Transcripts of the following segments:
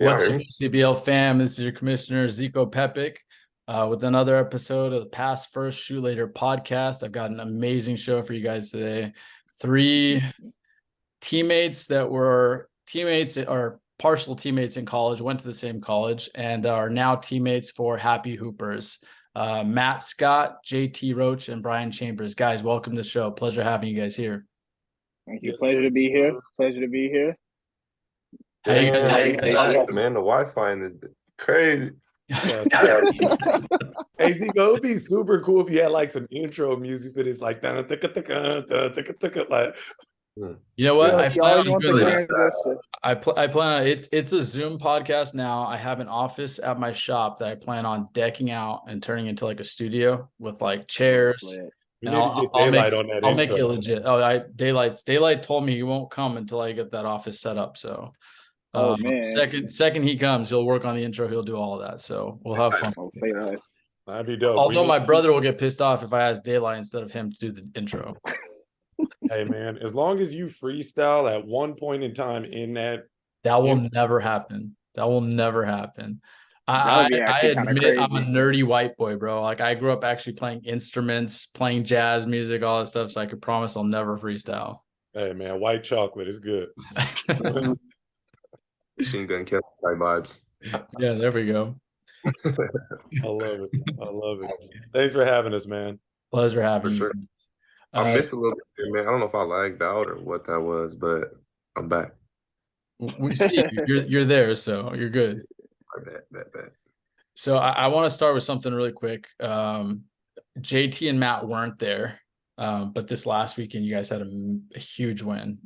What's up, OCBL fam? This is your commissioner, Zico Pepic, with another episode of the Pass First, Shoot Later podcast. I've got an amazing show for you guys today. Three teammates that were teammates or partial teammates in college, went to the same college, and are now teammates for Happy Hoopers. Matt Scott, JT Roach, and Brian Chambers. Guys, welcome to the show. Pleasure having you guys here. Thank you. Pleasure to be here. Pleasure to be here. Hey, man, the Wi-Fi is crazy. Hey, Zico, it would be super cool if you had like some intro music for this, like like. You know what? Yeah, I plan on doing that. transition. I plan on it's a Zoom podcast now. I have an office at my shop that I plan on decking out and turning into like a studio with like chairs. You need to get Daylight on that. I'll make it legit. Daylight told me he won't come until I get that office set up. So man. Second he comes, he'll work on the intro. He'll do all of that. So we'll have fun. That'd be dope. Although my brother will get pissed off if I ask Daylight instead of him to do the intro. Hey man, as long as you freestyle at one point in time in that will never happen. That will never happen. That would be I admit crazy. I'm a nerdy white boy, bro. Like I grew up actually playing instruments, playing jazz music, all that stuff. So I could promise I'll never freestyle. Hey man, white chocolate is good. Machine gun kill type vibes. Yeah, there we go. I love it. Thanks for having us, man. Pleasure having you. Sure. I missed a little bit there, man. I don't know if I lagged out or what that was, but I'm back. We see you're there, so you're good. Bet. So I want to start with something really quick. JT and Matt weren't there, but this last weekend you guys had a huge win.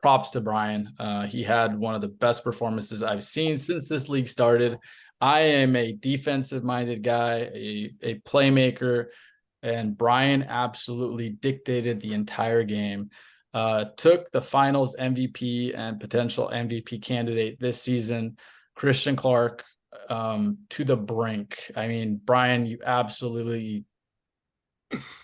Props to Brian. He had one of the best performances I've seen since this league started. I am a defensive-minded guy, a playmaker, and Brian absolutely dictated the entire game. Took the finals MVP and potential MVP candidate this season, Christian Clark, to the brink. I mean, Brian, you absolutely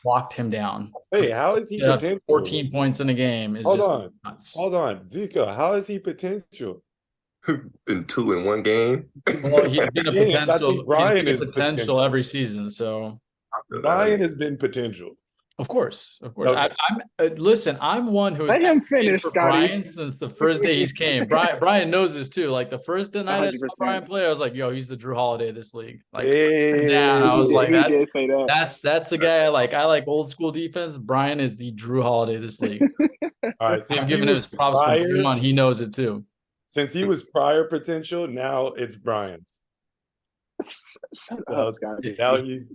locked him down. Hey, how is he potential? 14 points in a game is Hold just on. nuts. Hold on. Zico, how is he potential? In 2 in 1 game. Well, he's been a Yes, I think Brian is potential potential. every season. So Brian has been potential. Of course. Okay. Listen. I'm one who has Let him finish, for Scotty. Brian since the first day he's came. Brian knows this too. Like the first night I saw 100%. Brian play, I was like, "Yo, he's the Drew Holiday of this league." Like, Hey. I was like, He did say that. that's the guy I like. I like old school defense. Brian is the Drew Holiday of this league. All right, I'm giving him his props for moving on. He knows it too. Since he was prior potential, now it's Brian's. Shut up, Scotty.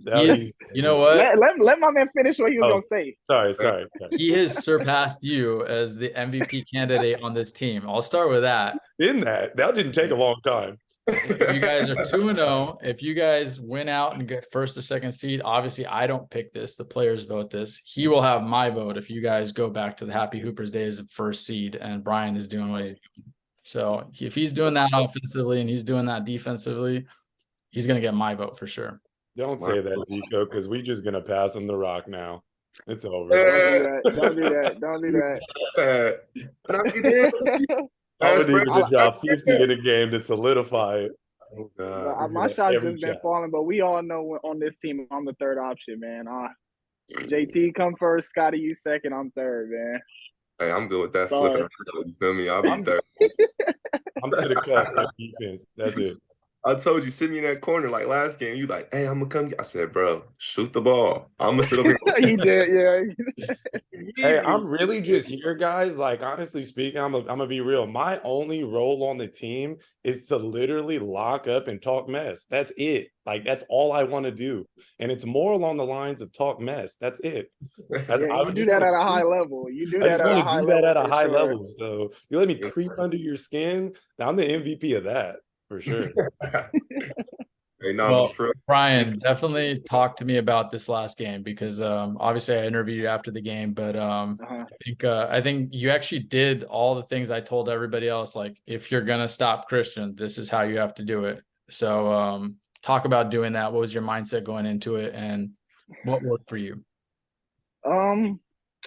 You know what? Let my man finish what he was gonna say. Sorry. He has surpassed you as the MVP candidate on this team. I'll start with that. That didn't take a long time. You guys are 2-0. If you guys win out and get first or second seed, obviously I don't pick this. The players vote this. He will have my vote if you guys go back to the Happy Hoopers days of first seed and Brian is doing what he's doing. So if he's doing that offensively and he's doing that defensively, he's going to get my vote for sure. Don't say that, Zico, because we're just going to pass him the rock now. It's over. Don't do that. I'm going to need to drop 50 in a game to solidify it. Oh, God. My shot's just been falling, but we all know on this team, I'm the third option, man. JT come first, Scotty, you second, I'm third, man. Hey, I'm good with that. Sorry. Flipping. You feel me? I'll be third. I'm to the cut for defense. That's it. I told you, sit me in that corner like last game. You like, hey, I'm gonna come. I said, bro, shoot the ball. I'm gonna sit over here. He did, yeah. Hey, I'm really just here, guys. Like, honestly speaking, I'm gonna be real. My only role on the team is to literally lock up and talk mess. That's it. Like, that's all I want to do. And it's more along the lines of talk mess. That's it. You do that at a high level. You do that at a high level. do that at a high level. So you let me creep under your skin. I'm the MVP of that. For sure. Hey, Brian, definitely talk to me about this last game because obviously I interviewed you after the game, but I think you actually did all the things I told everybody else. Like, if you're gonna stop Christian, this is how you have to do it. So talk about doing that. What was your mindset going into it, and what worked for you?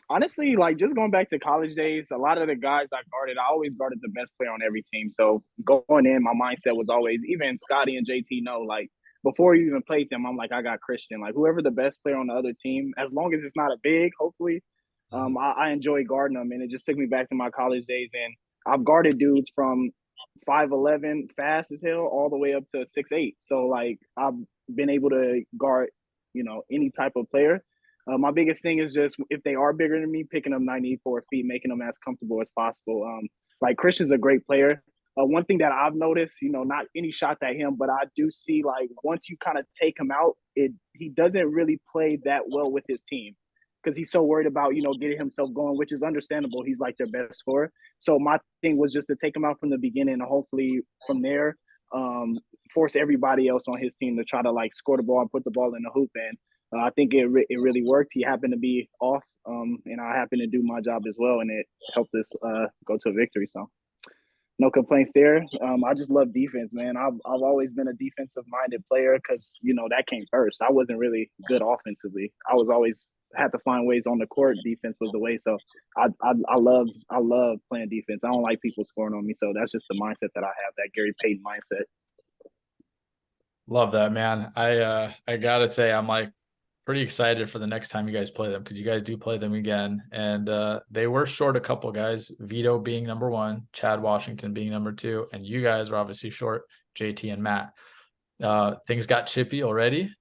Honestly, like just going back to college days, a lot of the guys I guarded, I always guarded the best player on every team. So going in, my mindset was always, even Scotty and JT know, like before you even played them, I'm like, I got Christian. Like whoever the best player on the other team, as long as it's not a big, hopefully, I enjoy guarding them. And it just took me back to my college days. And I've guarded dudes from 5'11", fast as hell, all the way up to 6'8". So like I've been able to guard, any type of player. My biggest thing is just if they are bigger than me, picking them 94 feet, making them as comfortable as possible. Like Christian's a great player. One thing that I've noticed, not any shots at him, but I do see like once you kind of take him out, he doesn't really play that well with his team because he's so worried about, getting himself going, which is understandable. He's like their best scorer. So my thing was just to take him out from the beginning and hopefully from there, force everybody else on his team to try to like score the ball and put the ball in the hoop. And I think it really worked. He happened to be off, and I happened to do my job as well, and it helped us go to a victory. So no complaints there. I just love defense, man. I've always been a defensive-minded player because, that came first. I wasn't really good offensively. I was always had to find ways on the court. Defense was the way. So I love playing defense. I don't like people scoring on me. So that's just the mindset that I have, that Gary Payton mindset. Love that, man. I gotta say, I'm like pretty excited for the next time you guys play them because you guys do play them again. And they were short a couple guys, Vito being number 1, Chad Washington being number 2, and you guys were obviously short, JT and Matt. Things got chippy already,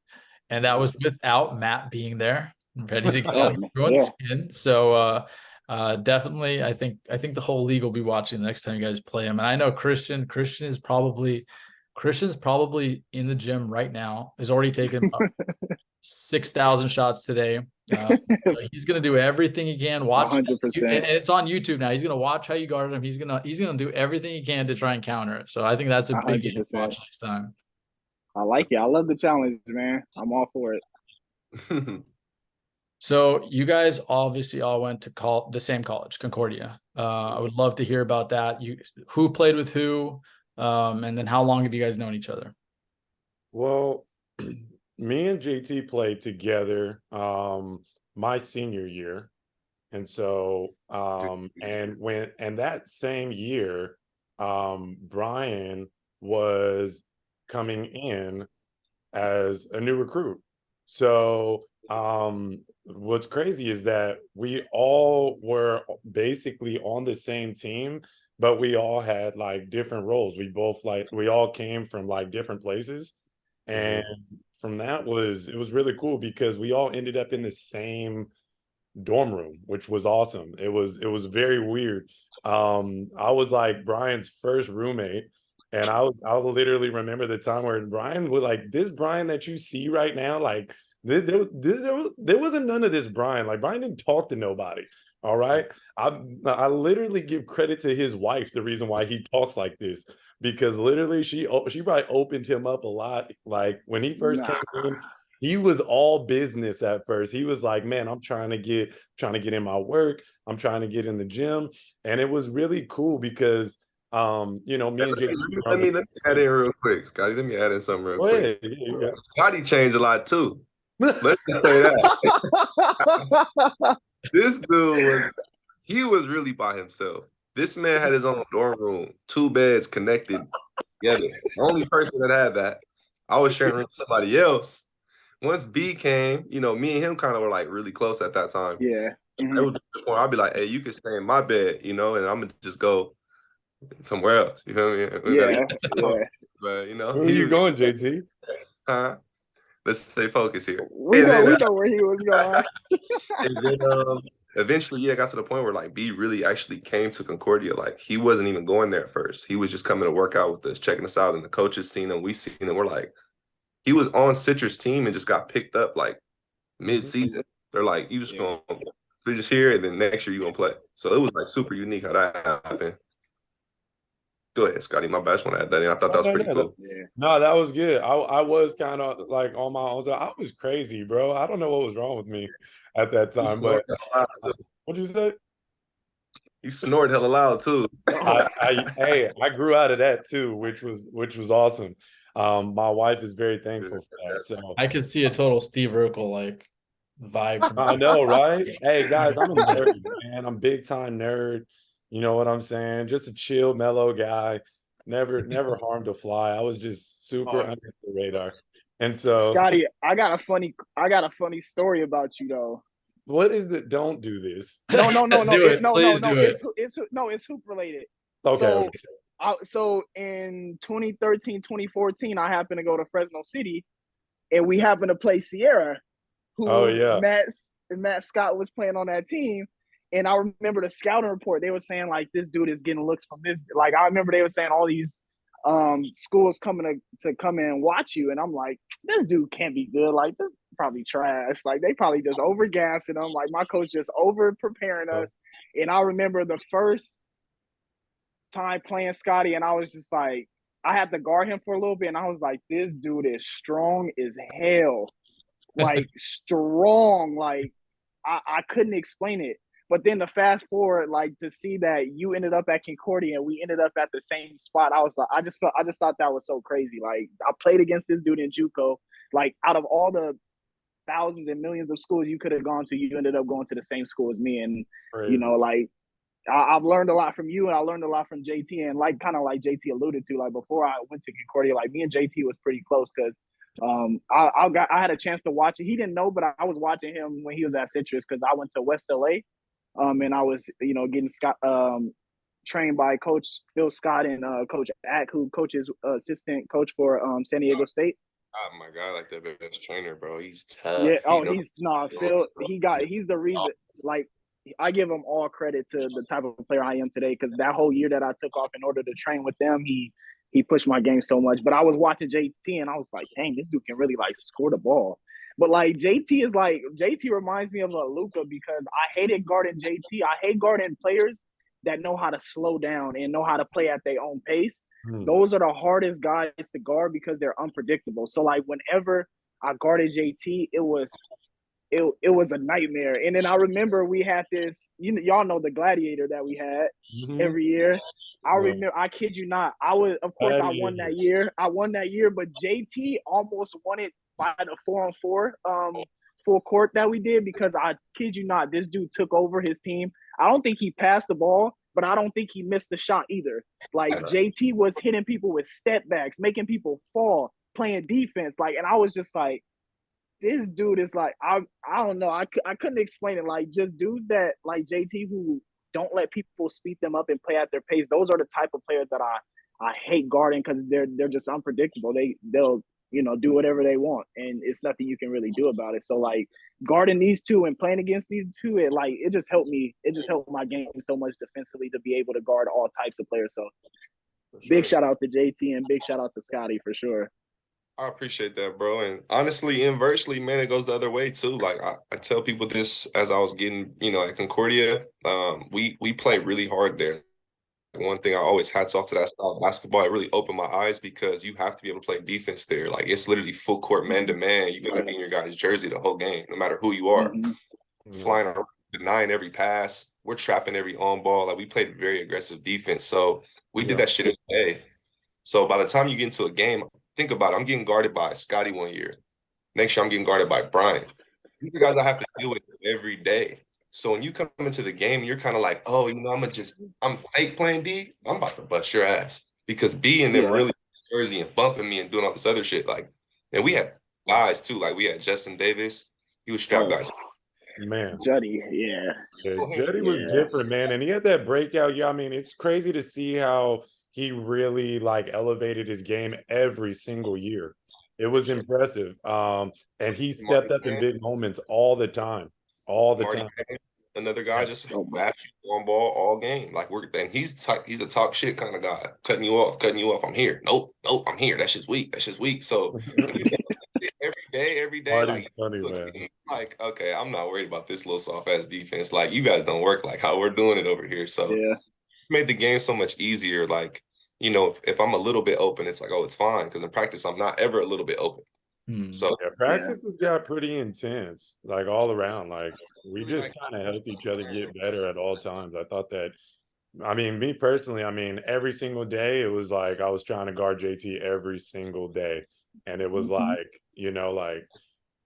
and that was without Matt being there, ready to get on everyone's skin. So definitely, I think the whole league will be watching the next time you guys play him. And I know Christian's probably in the gym right now. He's already taken 6,000 shots today. He's going to do everything he can. Watch, 100%. and it's on YouTube now. He's going to watch how you guard him. He's going to do everything he can to try and counter it. So I think that's a big game to watch next time. I like it. I love the challenge, man. I'm all for it. So you guys obviously all went to the same college, Concordia. I would love to hear about that. Who played with who, and then how long have you guys known each other? Well, me and JT played together my senior year. And so and that same year, Brian was coming in as a new recruit. So what's crazy is that we all were basically on the same team, but we all had like different roles. We all came from like different places. And from that it was really cool because we all ended up in the same dorm room, which was awesome. It was very weird. I was like Brian's first roommate, and I'll literally remember the time where Brian was like, this Brian that you see right now, like there wasn't none of this Brian. Like Brian didn't talk to nobody. All right. I literally give credit to his wife, the reason why he talks like this, because literally she probably opened him up a lot. Like when he first came in, he was all business at first. He was like, man, I'm trying to get in my work. I'm trying to get in the gym. And it was really cool because me and Jay. Let me add in real quick, Scotty. Let me add in something real quick. Yeah. Scotty changed a lot too. Let's just say that. This dude was really by himself. This man had his own dorm room, 2 beds connected together. The only person that had that. I was sharing with somebody else. Once B came, me and him kind of were like really close at that time. Yeah. Mm-hmm. It was the point I'd be like, hey, you can stay in my bed, and I'm gonna just go somewhere else. You feel me? Yeah. But where are you going, JT? Huh? Let's stay focused here. We know where he was going. And then eventually, I got to the point where like B really actually came to Concordia. Like he wasn't even going there at first. He was just coming to work out with us, checking us out, and the coaches seen him. We seen him. We're like, he was on Citrus team and just got picked up like mid-season. They're like, you just gonna just here, and then next year you're gonna play. So it was like super unique how that happened. Go ahead, Scotty. My bad. I just want to add that in. I thought that was pretty cool. Yeah. No, that was good. I was kind of like on my own. I was crazy, bro. I don't know what was wrong with me at that time. But what'd you say? You snored hella loud too. I grew out of that too, which was awesome. My wife is very thankful for that. So I could see a total Steve Urkel like vibe. From I know, right? Hey guys, I'm a nerd, man. I'm big time nerd. You know what I'm saying? Just a chill, mellow guy. Never harmed a fly. I was just super Oh, under the radar. And so, Scotty, I got a funny story about you though. what is the? Don't do this. No, Do it. Please do it. It's hoop related. Okay, So, okay. so in 2013, 2014, I happened to go to Fresno City, and we happened to play Sierra, Oh who yeah. Matt Scott was playing on that team. And I remember the scouting report. They were saying like this dude is getting looks from this. Like I remember they were saying all these schools coming to come in and watch you, and I'm like, this dude can't be good. Like this is probably trash. Like they probably just over gassing him. Like my coach just over preparing us. And I remember the first time playing Scotty, and I was just like, I had to guard him for a little bit, and I was like, this dude is strong as hell, like strong. Like I couldn't explain it. But then to fast forward, like to see that you ended up at Concordia and we ended up at the same spot, I was like, I just thought that was so crazy. Like I played against this dude in JUCO. Like out of all the thousands and millions of schools you could have gone to, you ended up going to the same school as me. And you know, Crazy. like I've learned a lot from you, and I learned a lot from JT. And like kind of like JT alluded to, like before I went to Concordia, like me and JT was pretty close because I had a chance to watch it. He didn't know, but I was watching him when he was at Citrus because I went to West LA. And I was, you know, getting trained by Coach Phil Scott and Coach Ack, who coaches assistant coach for San Diego State. Oh my God, like the best trainer, bro. He's tough. Yeah. Oh, You know, he's Phil. He's the reason. Like, I give him all credit to the type of player I am today because that whole year that I took off in order to train with them, he pushed my game so much. But I was watching JT and I was like, dang, this dude can really like score the ball. But like JT reminds me of a Luka because I hated guarding JT. I hate guarding players that know how to slow down and know how to play at their own pace. Those are the hardest guys to guard because they're unpredictable. So like whenever I guarded JT, it was a nightmare. And then I remember we had this, y'all know the gladiator that we had every year. I remember, I kid you not, I won that year. But JT almost won it by the 4-on-4 full court that we did because I kid you not, this dude took over his team. I don't think he passed the ball, but I don't think he missed the shot either. Like JT was hitting people with step backs, making people fall, playing defense. Like, and I was just like, this dude is like, I don't know. I couldn't explain it. Like just dudes that like JT who don't let people speed them up and play at their pace. Those are the type of players that I hate guarding because they're just unpredictable. They'll do whatever they want, and it's nothing you can really do about it. So like guarding these two and playing against these two, it just helped me. It just helped my game so much defensively to be able to guard all types of players. So big shout out to JT and big shout out to Scotty for sure. I appreciate that, bro. And honestly, inversely, man, it goes the other way too. Like I tell people this as I was getting, at Concordia. We play really hard there. One thing I always hats off to that style of basketball. It really opened my eyes because you have to be able to play defense there. Like it's literally full court man to man. You gotta be in your guy's jersey the whole game, no matter who you are. Flying around, denying every pass. We're trapping every on ball. Like we played very aggressive defense. So we did that shit every day. So by the time you get into a game, think about it. I'm getting guarded by Scotty one year. Next year, I'm getting guarded by Brian. These are guys I have to deal with every day. So when you come into the game, you're kind of like, oh, I'm fake playing D. I'm about to bust your ass because B and them really jersey and bumping me and doing all this other shit. Like, and we had guys too. Like we had Justin Davis. He was strap guys. Man, Juddy, Juddy was different, man, and he had that breakout. Yeah, I mean, it's crazy to see how he really like elevated his game every single year. It was impressive. And he stepped up in big moments all the time. Another guy just on ball all game. Like he's a talk shit kind of guy. Cutting you off. I'm here. Nope, I'm here. That's just weak. So every day, like funny, man. Like, okay, I'm not worried about this little soft ass defense. Like you guys don't work like how we're doing it over here. So it's made the game so much easier. Like, if I'm a little bit open, it's like, oh, it's fine. Because in practice, I'm not ever a little bit open. So practice has got pretty intense, like all around. Like we just kind of help each other get better at all times. I thought that, I mean, me personally, every single day it was like I was trying to guard JT every single day. And it was like,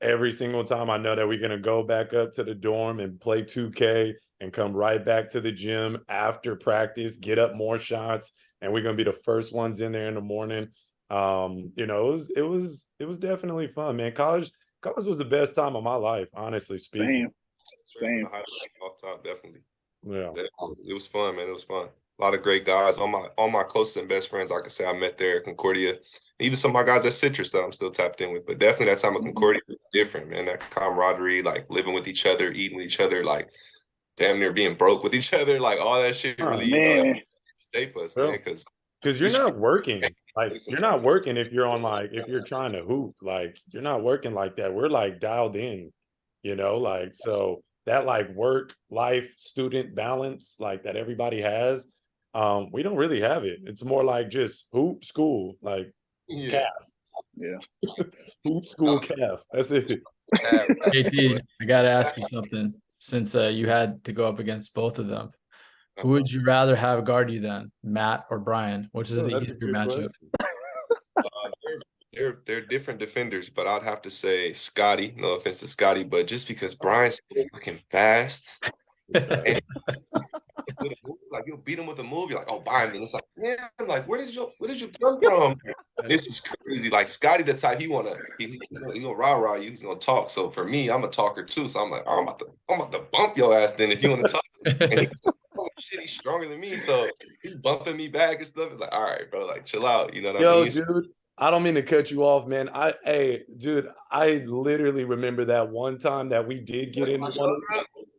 every single time I know that we're going to go back up to the dorm and play 2K and come right back to the gym after practice, get up more shots, and we're going to be the first ones in there in the morning. You know, it was definitely fun, man. College was the best time of my life, honestly speaking. Same. Off top, definitely. Yeah. It was fun, man. It was fun. A lot of great guys. All my closest and best friends, I could say I met there at Concordia. Even some of my guys at Citrus that I'm still tapped in with. But definitely that time at Concordia was different, man. That camaraderie, like living with each other, eating with each other, like damn near being broke with each other, like all that shit really, shape us, man. Because you're not working. Like you're not working if you're trying to hoop. Like you're not working like that. We're like dialed in, you know, like so that like work life student balance like that everybody has. We don't really have it. It's more like just hoop school, like calf. Yeah. Hoop school calf. That's it. JT, I gotta ask you something since you had to go up against both of them. Who would you rather have guard you then, Matt or Brian? Which is the easier matchup? They're different defenders, but I'd have to say Scotty. No offense to Scotty, but just because Brian's so fucking fast, and like you'll beat him with a move, you're like, oh, Brian. And it's like, yeah, like where did you come from? It's just crazy. Like Scotty, the type he gonna rah you. He's gonna talk. So for me, I'm a talker too. So I'm like, oh, I'm about to bump your ass then if you want to talk. And he's stronger than me, so he's bumping me back and stuff. It's like, all right, bro, like chill out. You know what I mean? Dude, I don't mean to cut you off, man. I literally remember that one time that we did get into one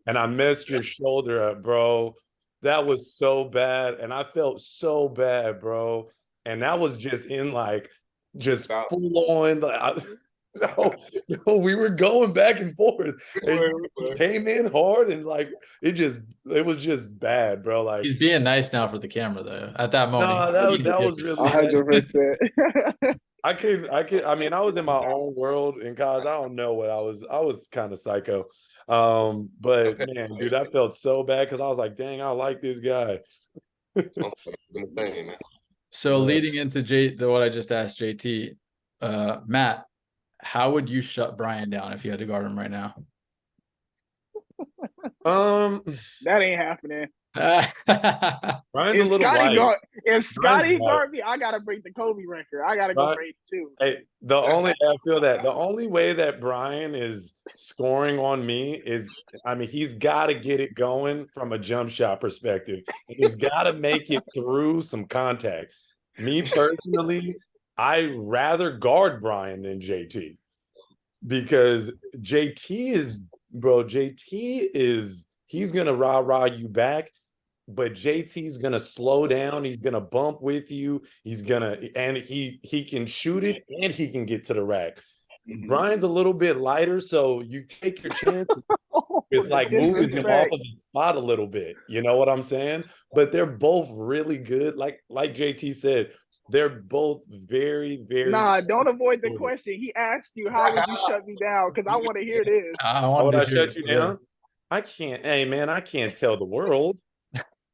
and I messed your shoulder up, bro. That was so bad. And I felt so bad, bro. And that was just in like, just full on. Like, no, we were going back and forth. And came in hard and like, it was just bad, bro. Like he's being nice now for the camera though. At that moment. No, that was really 100%. I mean, I was in my own world in college. I don't know what I was kind of psycho. But man, dude, I felt so bad because I was like, dang, I like this guy. So leading into what I just asked JT, Matt, how would you shut Brian down if you had to guard him right now? That ain't happening. Brian's a little light. If Scotty guard me, I gotta break the Kobe record. I gotta go break too. Hey, I feel that the only way that Brian is scoring on me is, I mean, he's got to get it going from a jump shot perspective. He's got to make it through some contact. Me personally, I rather guard Brian than JT because JT is he's gonna rah you back. But JT's gonna slow down. He's gonna bump with you. He can shoot it and he can get to the rack. Brian's a little bit lighter, so you take your chances with like moving him off of his spot a little bit. You know what I'm saying? But they're both really good. Like JT said, they're both very, very. Nah, don't avoid the question. He asked you, "How would you shut me down?" Because I want to hear this. How would I shut you down? I can't. Hey, man, I can't tell the world.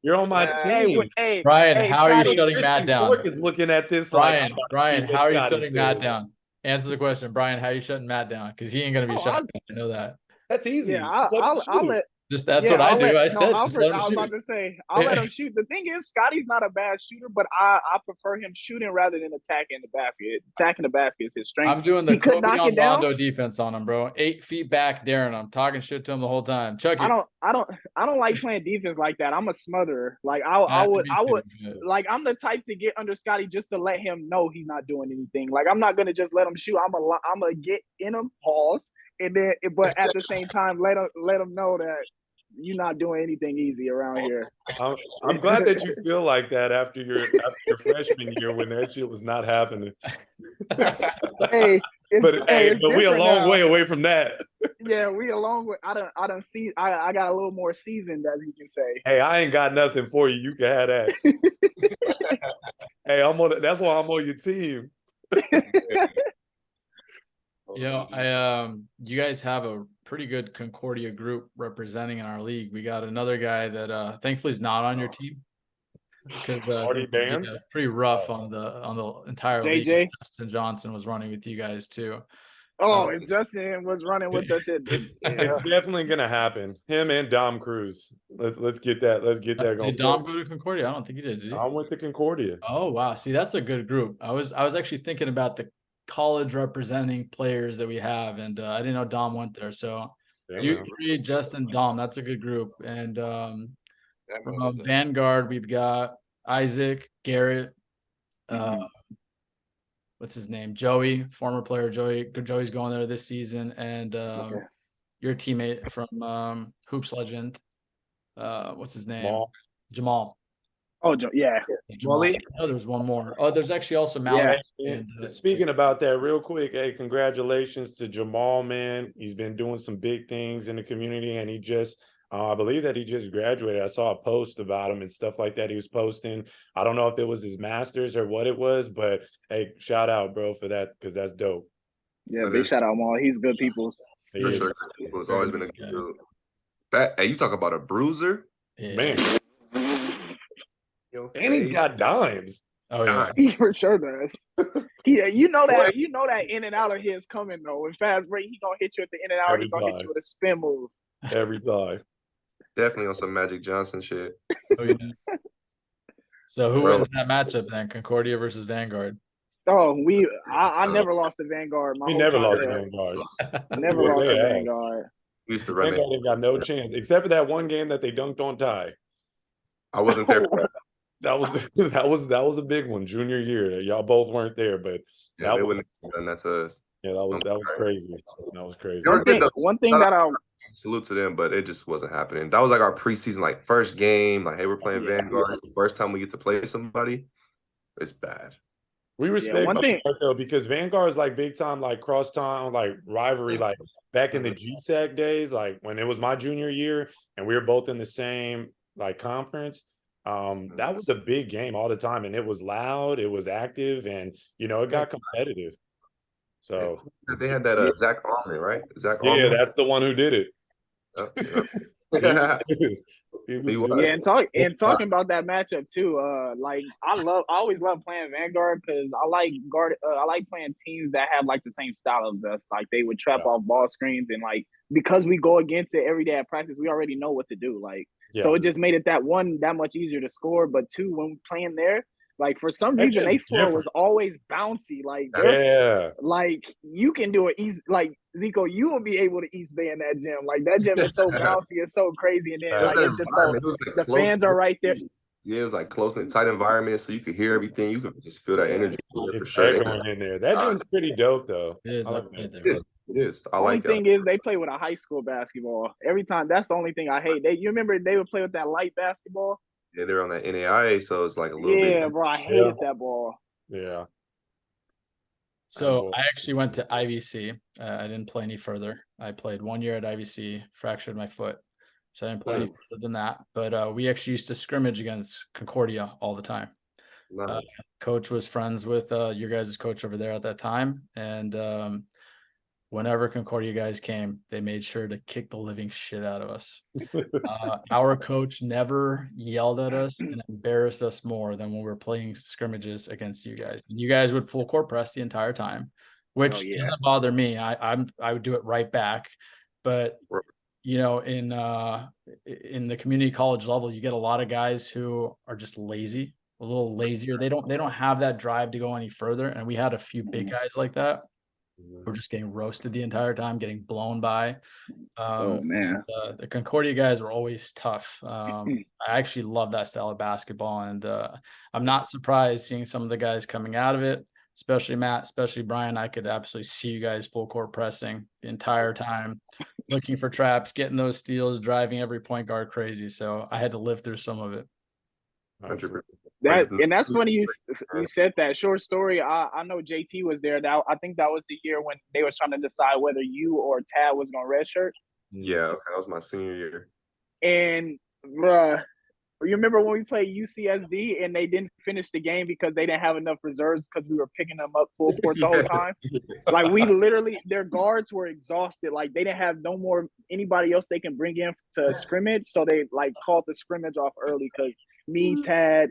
You're on my team. Hey, Brian, how are you shutting Matt down? Is looking at this. Brian, how are you shutting Matt down? Answer the question, Brian. How are you shutting Matt down? Because he ain't gonna be shut down. I know that. That's easy. Yeah, I'll let. That's what I do. I said. I was about to say, I'll let him shoot. The thing is, Scotty's not a bad shooter, but I prefer him shooting rather than attacking the basket. Attacking the basket is his strength. I'm doing the Kobe on Rondo defense on him, bro. 8 feet back, daring him, talking shit to him the whole time. Chucky. I don't like playing defense like that. I'm a smotherer. Like I would like I'm the type to get under Scotty just to let him know he's not doing anything. Like I'm not gonna just let him shoot. I'm gonna get in him, pause, and then but at the same time let him know that you're not doing anything easy around here. I'm glad that you feel like that after your freshman year when that shit was not happening. but we a long way away from that. Yeah, we a long way. I don't see. I got a little more seasoned, as you can say. Hey, I ain't got nothing for you. You can have that. Hey, that's why I'm on your team. You know, you guys have a pretty good Concordia group representing in our league. We got another guy that thankfully is not on your team because pretty rough on the entire league. Justin Johnson was running with you guys too. Oh, and Justin was running with us. It's definitely gonna happen. Him and Dom Cruz. Let's get that. Let's get that going. Did Dom go to Concordia? I don't think he did. Did he? I went to Concordia. Oh wow, see that's a good group. I was actually thinking about the college representing players that we have, and I didn't know Dom went there. So you three, Justin, Dom, that's a good group. And from Vanguard, we've got Isaac, Garrett, what's his name? Joey, former player Joey. Joey's going there this season, and your teammate from Hoops Legend. What's his name? Jamal. Oh, yeah. Jamal. Oh, there's one more. Oh, there's actually also Malik. Yeah. And, Speaking about that real quick, hey, congratulations to Jamal, man. He's been doing some big things in the community, and he just I believe that he just graduated. I saw a post about him and stuff like that he was posting. I don't know if it was his master's or what it was, but hey, shout out, bro, for that, because that's dope. Yeah, big shout out, Maul. He's good people. For sure. It's always been a good dude. Hey, you talk about a bruiser? Yeah. Man. And he's got dimes. Oh yeah, he for sure does. You know that in and out of his coming though. In fast break, he gonna hit you at the in and out. He gonna hit you with a spin move every time. Definitely on some Magic Johnson shit. Oh, yeah. So who wins that matchup then? Concordia versus Vanguard. Oh, I never lost to Vanguard. We never lost to Vanguard. Never lost to Vanguard. We used to run Vanguard ain't got no chance, except for that one game that they dunked on Ty. I wasn't there for that. That was a big one, junior year. Y'all both weren't there, but yeah, they wouldn't have done that to us. Yeah, that was crazy. That was crazy. One thing that I salute to them, but it just wasn't happening. That was like our preseason, like first game. Like, hey, we're playing Vanguard. It's the first time we get to play somebody. It's bad. We respect Vanguard though, because Vanguard is like big time, like crosstown, like rivalry, like back in the GSAC days, like when it was my junior year and we were both in the same like conference. That was a big game all the time, and it was loud, it was active, and it got competitive. So they had that Zach Allman, right? Zach Allman. Yeah, that's the one who did it. Yeah, and talking about that matchup too. Like I always love playing Vanguard because I like playing teams that have like the same style as us. Like they would trap off ball screens, and like because we go against it every day at practice, we already know what to do. Like so it just made it that much easier to score. But two, when playing there, like for some reason, they floor was always bouncy. Like like you can do it easy. Like Zico, you will be able to East Bay in that gym. Like that gym is so bouncy, it's so crazy, and then like it's just so the fans are right there. Yeah, it's like close knit, tight environment, so you could hear everything. You could just feel that energy for sure. In there, that gym's pretty dope though. It is. It is. I like. The thing is, they play with a high school basketball every time. That's the only thing I hate. You remember they would play with that light basketball. Yeah, they're on that NAIA, so it's like a little bit. Yeah, bro, I hated that ball. Yeah. So I actually went to IVC. I didn't play any further. I played 1 year at IVC, fractured my foot. So I didn't play any further than that. But we actually used to scrimmage against Concordia all the time. Coach was friends with your guys' coach over there at that time. And whenever Concordia guys came, they made sure to kick the living shit out of us. Our coach never yelled at us and embarrassed us more than when we were playing scrimmages against you guys. And you guys would full court press the entire time, which doesn't bother me. I would do it right back. But in the community college level, you get a lot of guys who are just lazy, a little lazier. They don't have that drive to go any further. And we had a few big guys like that. We're just getting roasted the entire time, getting blown by. Oh man, the Concordia guys were always tough. I actually love that style of basketball, and I'm not surprised seeing some of the guys coming out of it, especially Matt, especially Brian. I could absolutely see you guys full court pressing the entire time, looking for traps, getting those steals, driving every point guard crazy. So I had to live through some of it. 100%. That's funny you said that. Short story. I know JT was there. That I think that was the year when they was trying to decide whether you or Tad was gonna redshirt. Yeah, okay, that was my senior year. And you remember when we played UCSD and they didn't finish the game because they didn't have enough reserves because we were picking them up full court the whole time. Like we literally, their guards were exhausted. Like they didn't have no more anybody else they can bring in to scrimmage, so they like called the scrimmage off early because me, Tad,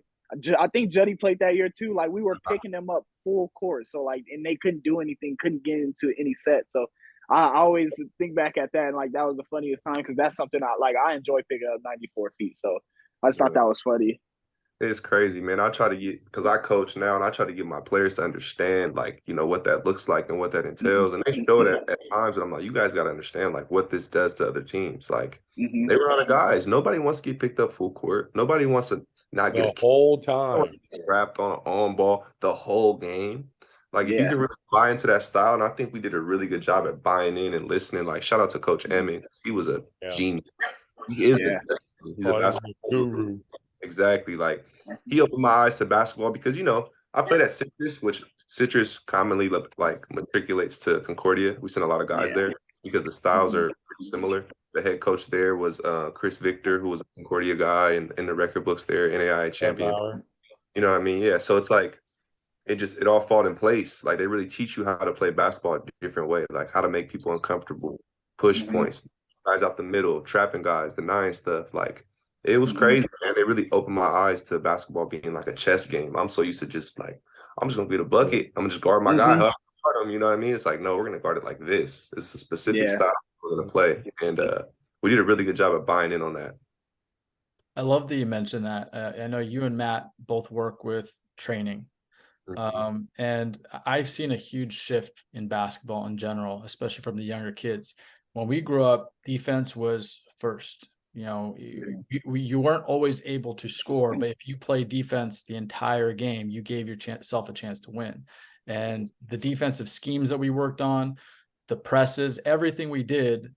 I think Juddy played that year too. Like we were picking them up full court, so like, and they couldn't do anything, couldn't get into any set. So I always think back at that, and like that was the funniest time because that's something I enjoy picking up 94 feet. So I just thought that was funny. It's crazy, man. I try to get, because I coach now, and I try to get my players to understand, like, what that looks like and what that entails. And they show it at times, and I'm like, you guys got to understand, like, what this does to other teams. Like, they were on guys. Nobody wants to get picked up full court. Nobody wants to not get the whole time wrapped on ball the whole game. Like, if you can really buy into that style, and I think we did a really good job at buying in and listening. Like, shout out to Coach Emmett. He was a genius. He is he's a basketball guru. Exactly. Like, he opened my eyes to basketball because, I played at Citrus, which Citrus commonly like matriculates to Concordia. We sent a lot of guys there because the styles are pretty similar. The head coach there was Chris Victor, who was a Concordia guy and in the record books there, NAIA champion. You know what I mean? Yeah. So it's like, it all fall in place. Like, they really teach you how to play basketball a different way, like how to make people uncomfortable, push points, guys out the middle, trapping guys, the 9 stuff. Like, it was crazy, man. They really opened my eyes to basketball being like a chess game. I'm so used to just like, I'm just gonna get a bucket. I'm gonna just guard my guy, guard him. You know what I mean? It's like, no, we're gonna guard it like this. It's a specific style we're gonna play, and we did a really good job of buying in on that. I love that you mentioned that. I know you and Matt both work with training. And I've seen a huge shift in basketball in general, especially from the younger kids. When we grew up, defense was first. You weren't always able to score, but if you play defense the entire game, you gave yourself a chance to win. And the defensive schemes that we worked on, the presses, everything we did,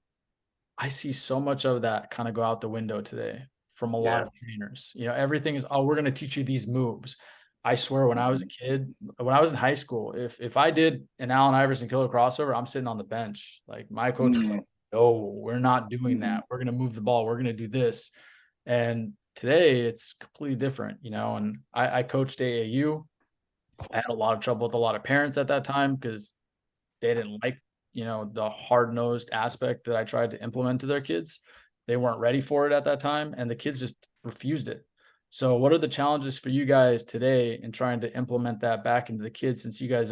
I see so much of that kind of go out the window today from a lot of trainers. Everything is, we're going to teach you these moves. I swear, when I was a kid, when I was in high school, if I did an Allen Iverson killer crossover, I'm sitting on the bench. Like, my coach was like, no, we're not doing that. We're going to move the ball. We're going to do this. And today it's completely different, and I coached AAU. I had a lot of trouble with a lot of parents at that time because they didn't like, the hard-nosed aspect that I tried to implement to their kids. They weren't ready for it at that time, and the kids just refused it. So what are the challenges for you guys today in trying to implement that back into the kids, since you guys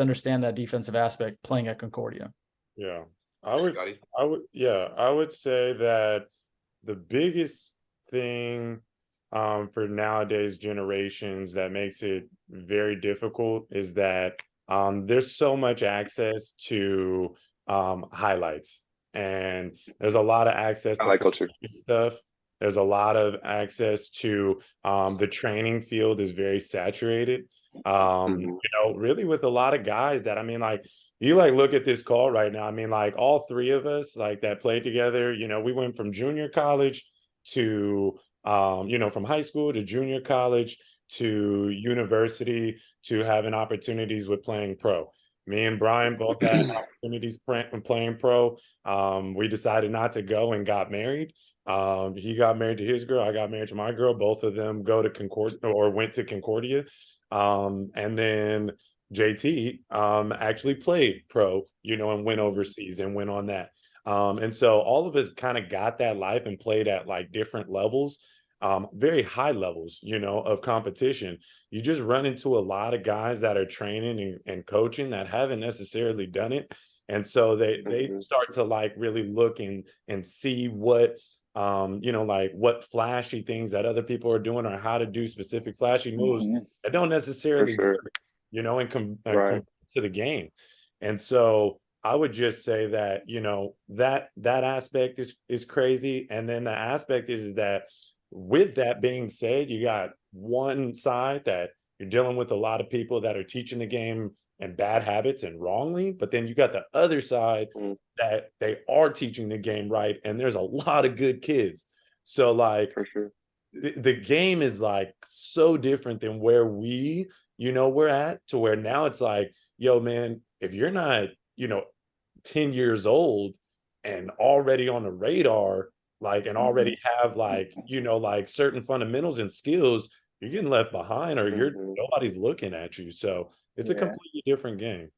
understand that defensive aspect playing at Concordia? Yeah. I would say that the biggest thing for nowadays generations that makes it very difficult is that there's so much access to highlights, and there's a lot of access to culture stuff. There's a lot of access to the training field is very saturated. Really with a lot of guys that, you look at this call right now. All 3 of us that played together, we went from junior college to, from high school to junior college to university to having opportunities with playing pro. Me and Brian both had opportunities playing pro. We decided not to go and got married. He got married to his girl. I got married to my girl. Both of them went to Concordia. And then JT actually played pro, and went overseas and went on that. And so all of us kind of got that life and played at different levels, very high levels, of competition. You just run into a lot of guys that are training and coaching that haven't necessarily done it. And so they start to really look and see what, what flashy things that other people are doing, or how to do specific flashy moves that don't necessarily work, and come to the game. And so I would just say that, that aspect is crazy. And then the aspect is that with that being said, you got one side that you're dealing with a lot of people that are teaching the game and bad habits and wrongly, but then you got the other side that they are teaching the game right, and there's a lot of good kids. So for sure, the game is so different than where we're at, to where now it's yo man, if you're not 10 years old and already on the radar, and already have certain fundamentals and skills, you're getting left behind, or nobody's looking at you. So it's a completely different game.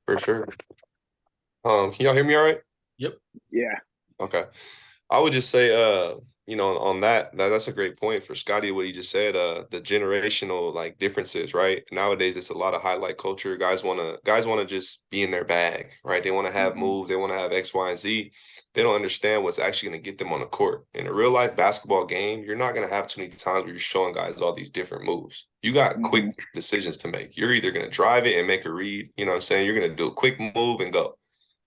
For sure. Can y'all hear me all right? Yep. Yeah. Okay. I would just say, you know, on that's a great point for Scotty, what he just said, the generational like differences, right? Nowadays it's a lot of highlight culture. Guys wanna just be in their bag, right? They want to have moves, they want to have X, Y, and Z. They don't understand what's actually going to get them on the court. In a real life basketball game, you're not going to have too many times where you're showing guys all these different moves. You got quick decisions to make. You're either going to drive it and make a read, you know what I'm saying? You're going to do a quick move and go.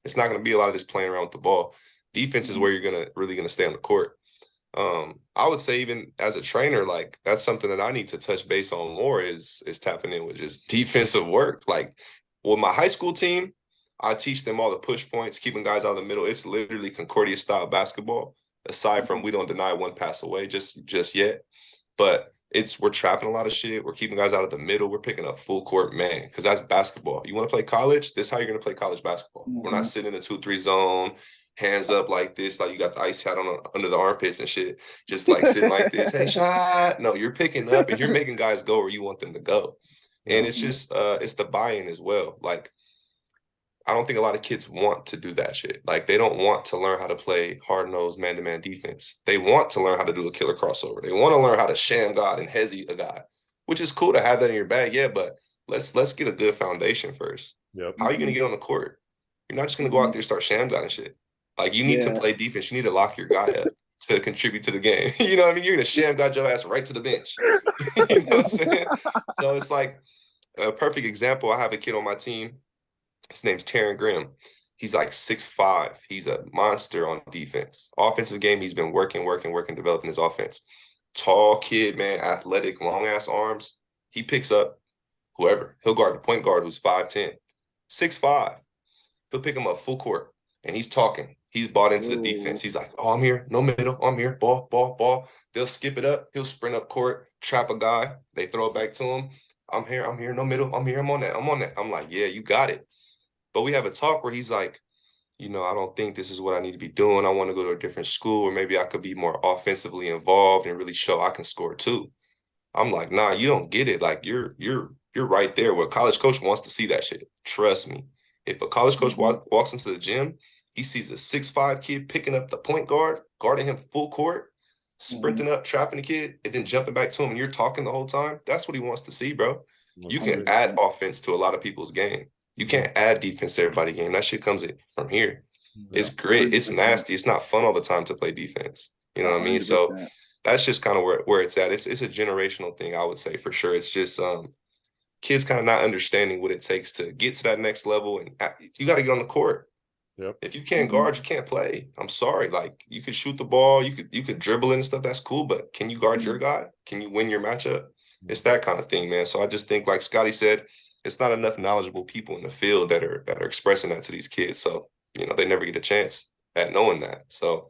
It's not going to be a lot of this playing around with the ball. Defense is where you're really going to stay on the court. I would say even as a trainer, like that's something that I need to touch base on more is tapping in with just defensive work. Like with my high school team, I teach them all the push points, keeping guys out of the middle. It's literally Concordia style basketball. Aside from we don't deny one pass away just yet, but we're trapping a lot of shit. We're keeping guys out of the middle. We're picking up full court man because that's basketball. You want to play college? This is how you're going to play college basketball. We're not sitting in a 2-3 zone, hands up like this, like you got the ice hat on under the armpits and shit, just like sitting like this. Hey, shot. No, you're picking up and you're making guys go where you want them to go. And it's just it's the buy-in as well. Like I don't think a lot of kids want to do that shit. Like they don't want to learn how to play hard-nosed man-to-man defense. They want to learn how to do a killer crossover. They want to learn how to sham God and hezzy a guy, which is cool to have that in your bag. Yeah, but let's get a good foundation first. Yep. How are you going to get on the court? You're not just going to go out there and start sham God and shit. Like you need to play defense. You need to lock your guy up to contribute to the game. You know what I mean? You're going to sham God your ass right to the bench. You know what I'm saying? So it's like a perfect example. I have a kid on my team. His name's Taryn Grimm. He's like 6'5". He's a monster on defense. Offensive game, he's been working, developing his offense. Tall kid, man, athletic, long-ass arms. He picks up whoever. He'll guard the point guard who's 5'10". 6'5". He'll pick him up full court, and he's talking. He's bought into the defense. He's like, oh, I'm here. No middle. I'm here. Ball. They'll skip it up. He'll sprint up court, trap a guy. They throw it back to him. I'm here. No middle. I'm here. I'm on that. I'm like, yeah, you got it. But we have a talk where he's like, you know, I don't think this is what I need to be doing. I want to go to a different school where maybe I could be more offensively involved and really show I can score too. I'm like, nah, you don't get it. Like you're right there where a college coach wants to see that shit. Trust me. If a college coach walks into the gym, he sees a 6'5" kid picking up the point guard, guarding him full court, sprinting up, trapping the kid, and then jumping back to him, and you're talking the whole time. That's what he wants to see, bro. You can add offense to a lot of people's game. You can't add defense to everybody's game. That shit comes in from here. It's great. It's nasty. It's not fun all the time to play defense. You know what I mean? So that's just kind of where it's at. It's a generational thing, I would say, for sure. It's just kids kind of not understanding what it takes to get to that next level. And you got to get on the court. Yep. If you can't guard, you can't play. I'm sorry. Like you could shoot the ball, you could dribble and stuff. That's cool. But can you guard your guy? Can you win your matchup? It's that kind of thing, man. So I just think, like Scotty said, it's not enough knowledgeable people in the field that are expressing that to these kids. So, you know, they never get a chance at knowing that. So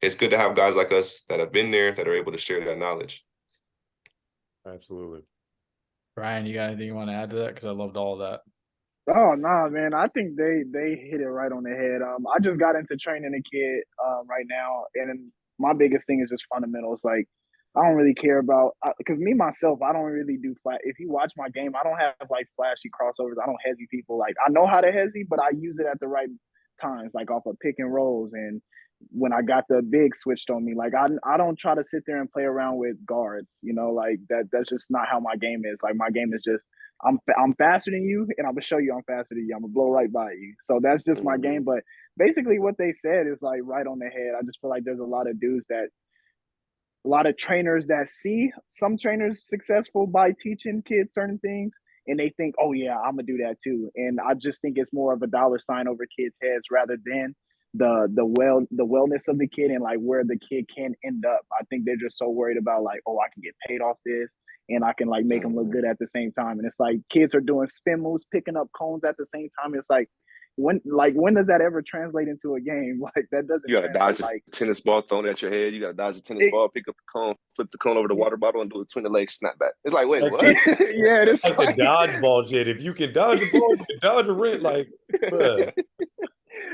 it's good to have guys like us that have been there that are able to share that knowledge. Absolutely. Brian, you got anything you want to add to that? Because I loved all of that. Oh no, man! I think they hit it right on the head. I just got into training a kid right now, and my biggest thing is just fundamentals. Like, I don't really care about because me myself, I don't really do flat. If you watch my game, I don't have like flashy crossovers. I don't hezzy people. Like I know how to hezzy, but I use it at the right times, like off of pick and rolls and when I got the big switched on me. Like I don't try to sit there and play around with guards. You know, like that's just not how my game is. Like my game is just I'm faster than you, and I'm gonna show you I'm faster than you. I'm gonna blow right by you. So that's just my game. But basically, what they said is like right on the head. I just feel like there's a lot of dudes a lot of trainers that see some trainers successful by teaching kids certain things, and they think, oh yeah, I'm gonna do that too. And I just think it's more of a dollar sign over kids' heads rather than the wellness of the kid and like where the kid can end up. I think they're just so worried about like, oh, I can get paid off this and I can like make them look good at the same time. And it's like kids are doing spin moves, picking up cones at the same time. It's like when does that ever translate into a game? Like that doesn't. You got to dodge a tennis ball thrown at your head. You got to dodge a tennis ball, pick up the cone, flip the cone over the water bottle, and do a twin the legs snapback. It's like, wait, what? Yeah, it's like the dodgeball shit. If you can dodge a ball, you can dodge a ring. Like, bruh.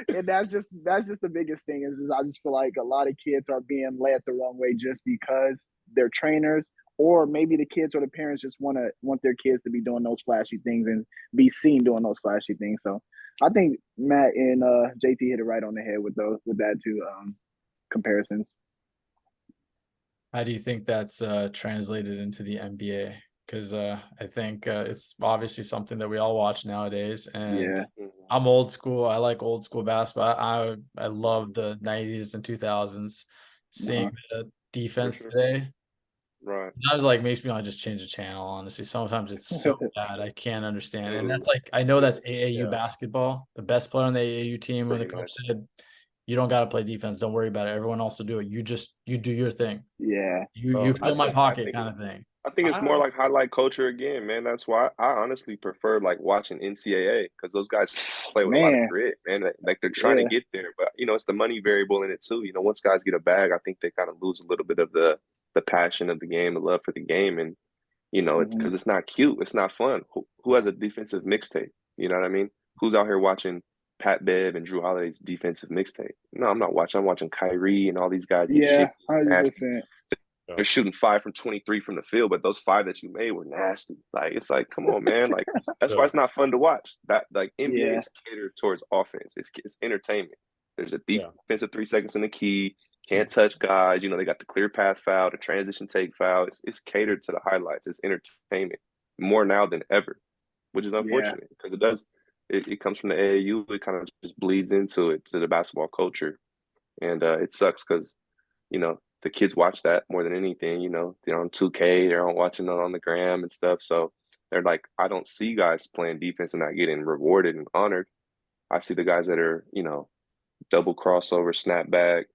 And that's just the biggest thing is I just feel like a lot of kids are being led the wrong way just because they're trainers, or maybe the kids or the parents just want their kids to be doing those flashy things and be seen doing those flashy things. So I think Matt and JT hit it right on the head with that two comparisons. How do you think that's translated into the NBA? Because I think it's obviously something that we all watch nowadays, and Yeah. I'm old school. I like old school basketball. I love the 90s and 2000s. Seeing Uh-huh. the defense sure. today, Right. sometimes like makes me want to just change the channel. Honestly, sometimes it's so bad I can't understand. And that's like I know that's AAU Yeah. basketball. The best player on the AAU team, when the Pretty coach much. said, "You don't got to play defense. Don't worry about it. Everyone else will do it. You do your thing. Yeah. You I fill my think pocket," kind of thing. it's more like highlight culture again, man. That's why I honestly prefer like watching NCAA because those guys play with a lot of Man. grit, man. Like they're trying to Yeah. get there, but it's the money variable in it too. Once guys get a bag, I think they kind of lose a little bit of the passion of the game, the love for the game, and it's Hmm. because it's not cute, it's not fun. Who has a defensive mixtape? You know what I mean? Who's out here watching Pat Bev and Drew Holiday's defensive mixtape? No, I'm not watching. I'm watching Kyrie and all these guys get Yeah. shit nasty. 100%. They're shooting 5 from 23 from the field, but those 5 that you made were nasty. Like it's like, come on, man. Like that's why Yeah. it's not fun to watch. That like NBA Yeah. is catered towards offense. It's entertainment. There's a Yeah. defensive 3 seconds in the key. Can't touch guys. They got the clear path foul, the transition take foul. It's catered to the highlights. It's entertainment more now than ever, which is Yeah. unfortunate because it does. It comes from the AAU. It kind of just bleeds into it, to the basketball culture, and it sucks because the kids watch that more than anything. They're on 2K, they're on watching it on the gram and stuff. So they're like, I don't see guys playing defense and not getting rewarded and honored. I see the guys that are, double crossover, snatch back,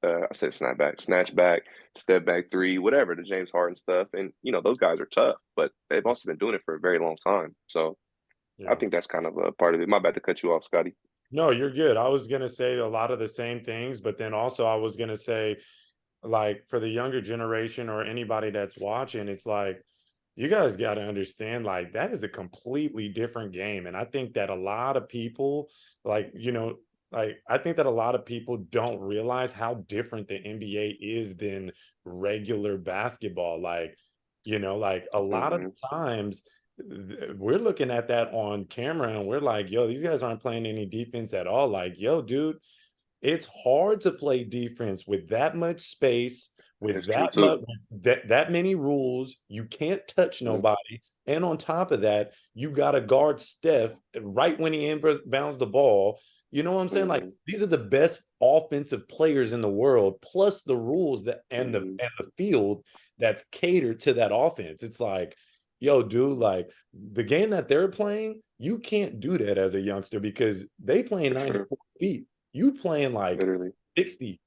step back three, whatever, the James Harden stuff. And, those guys are tough, but they've also been doing it for a very long time. So I Yeah. think that's kind of a part of it. My bad to cut you off, Scotty. No, you're good. I was gonna say a lot of the same things, but then also I was gonna say, like, for the younger generation or anybody that's watching, it's like you guys got to understand, like, that is a completely different game. And I think that a lot of people, like, I think that a lot of people don't realize how different the NBA is than regular basketball. Like a lot of Mm-hmm. times we're looking at that on camera and we're like, yo, these guys aren't playing any defense at all. Like, yo, dude, it's hard to play defense with that much space, with It's true that too. much that many rules. You can't touch nobody. And on top of that, you got to guard Steph right when he inbounds the ball. You know what I'm saying? Like, Mm-hmm. these are the best offensive players in the world, plus the rules that and the field that's catered to that offense. It's like, yo, dude, like the game that they're playing, you can't do that as a youngster because they playing 94 feet. You playing like Literally. 60.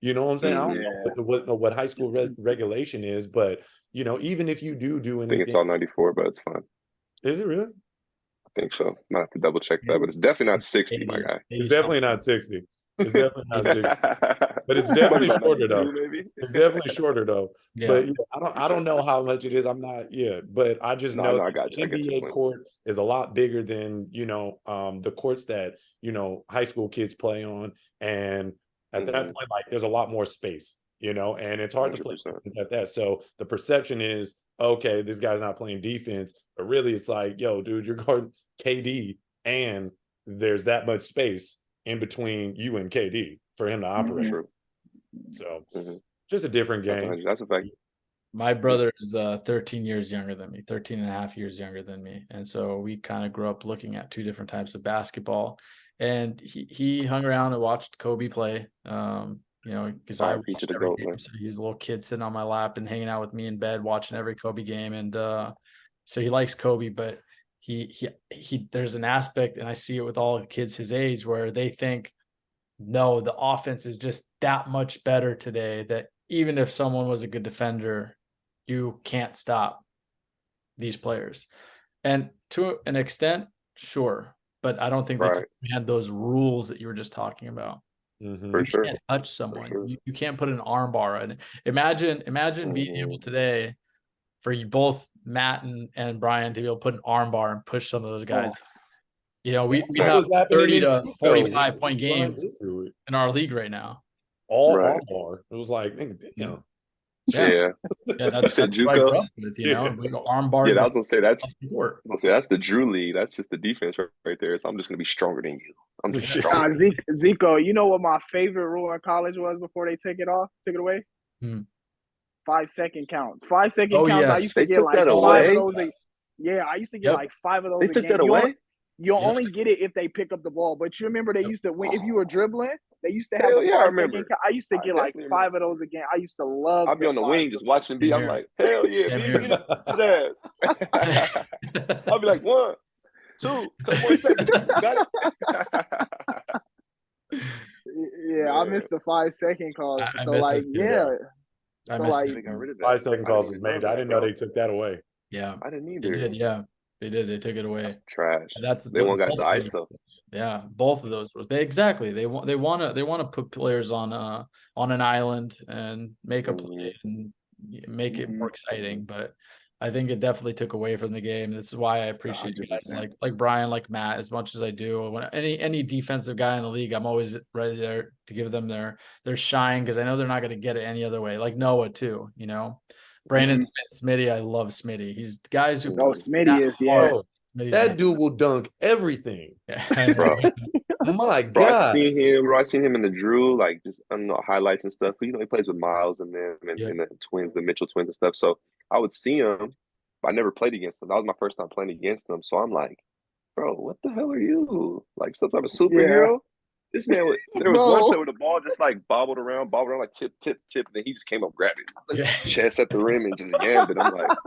You know what I'm saying? I don't Yeah. know what high school regulation is, but even if you do I think it's anything, all 94, but it's fine. is it really? I think so. Might have to double check that, but it's definitely not 60, my 80, guy. 80 It's definitely something. not 60. It's definitely not 60. But it's Might be definitely about shorter though. 92, maybe. It's definitely shorter though. Yeah. But For I don't sure. know how much it is. I'm not, but I just know I that got the you. I get your NBA point. court is a lot bigger than, the courts that, high school kids play on. And at that point, like, there's a lot more space, and it's hard to play 100%. defense at that. So the perception is, okay, this guy's not playing defense, but really it's like, yo, dude, you're guarding KD and there's that much space in between you and KD for him to operate. True. So Mhm. just a different game. That's a fact. My brother is 13 years younger than me, 13 and a half years younger than me. And so we kind of grew up looking at two different types of basketball. And he hung around and watched Kobe play, because I RIP to watched the every GOAT, game. man. So he was a little kid sitting on my lap and hanging out with me in bed, watching every Kobe game. And so he likes Kobe, but he there's an aspect, and I see it with all the kids his age, where they think, no, the offense is just that much better today that even if someone was a good defender, you can't stop these players. And to an extent, sure, but I don't think they Right. had those rules that you were just talking about. For You sure. can't touch someone. sure. You can't put an arm bar in it. Imagine being able today for you both, Matt and Brian, to be able to put an arm bar and push some of those guys. We What have was happening 30 in to Utah? 45 point Brian games did do it. in our league right now. All Right. armbar. It was like, nigga, damn. Yeah, You that's said what I grew JUCO? up with, Yeah. We go arm bar. Yeah, I was gonna say that's sport. that's the Drew League. That's just the defense right there. So I'm just gonna be stronger than you. I'm just Yeah. stronger. Zico, you know what my favorite rule in college was before they took it away? 5-second counts. 5-second Oh, counts. I yes. used to They get took like that 5 away? of those. Yeah, I used to get Yep. like 5 of those. They a took game. that away? You'll Yep. only get it if they pick up the ball. But you remember they used to win if you were dribbling. They used to have Hell a yeah, I 5-second remember. count. I used to I get like definitely 5 of those a game. I used to love. I'd be on the wing just watching B. Same I'm here. like, hell yeah, Same B, here. get his ass. I'll be like, 1, 2, couple more seconds. Got it. Yeah, I missed the 5-second call. I So miss like, it too. yeah. I So miss like, They got rid of that. 5-second I calls didn't was even made. know I that, didn't know bro. they took that away. Yeah, I didn't they either. did. Yeah, they did. They took it away. That's trash. That's They won't got both the of those- ISO. Yeah, both of those were they want to put players on an island and make a play and make it more exciting. But I think it definitely took away from the game. This is why I appreciate guys 100%. like Brian, like Matt, as much as I do. When any defensive guy in the league, I'm always ready there to give them their shine because I know they're not going to get it any other way. Like Noah too, you know. Brandon Smitty, I love Smitty. He's guys who Oh, Smitty is, yeah. Bro, that dude will dunk everything. Yeah. Bro. My Bro, God. I seen him in the Drew, like just I don't know, highlights and stuff. But he plays with Miles and them and the twins, the Mitchell twins and stuff. So I would see him, but I never played against him. That was my first time playing against him. So I'm like, bro, what the hell are you? Like some type of superhero? This man there was one play where the ball just like bobbled around like tip, and then he just came up, grabbed it, like, chest at the rim and just yammed it. I'm like,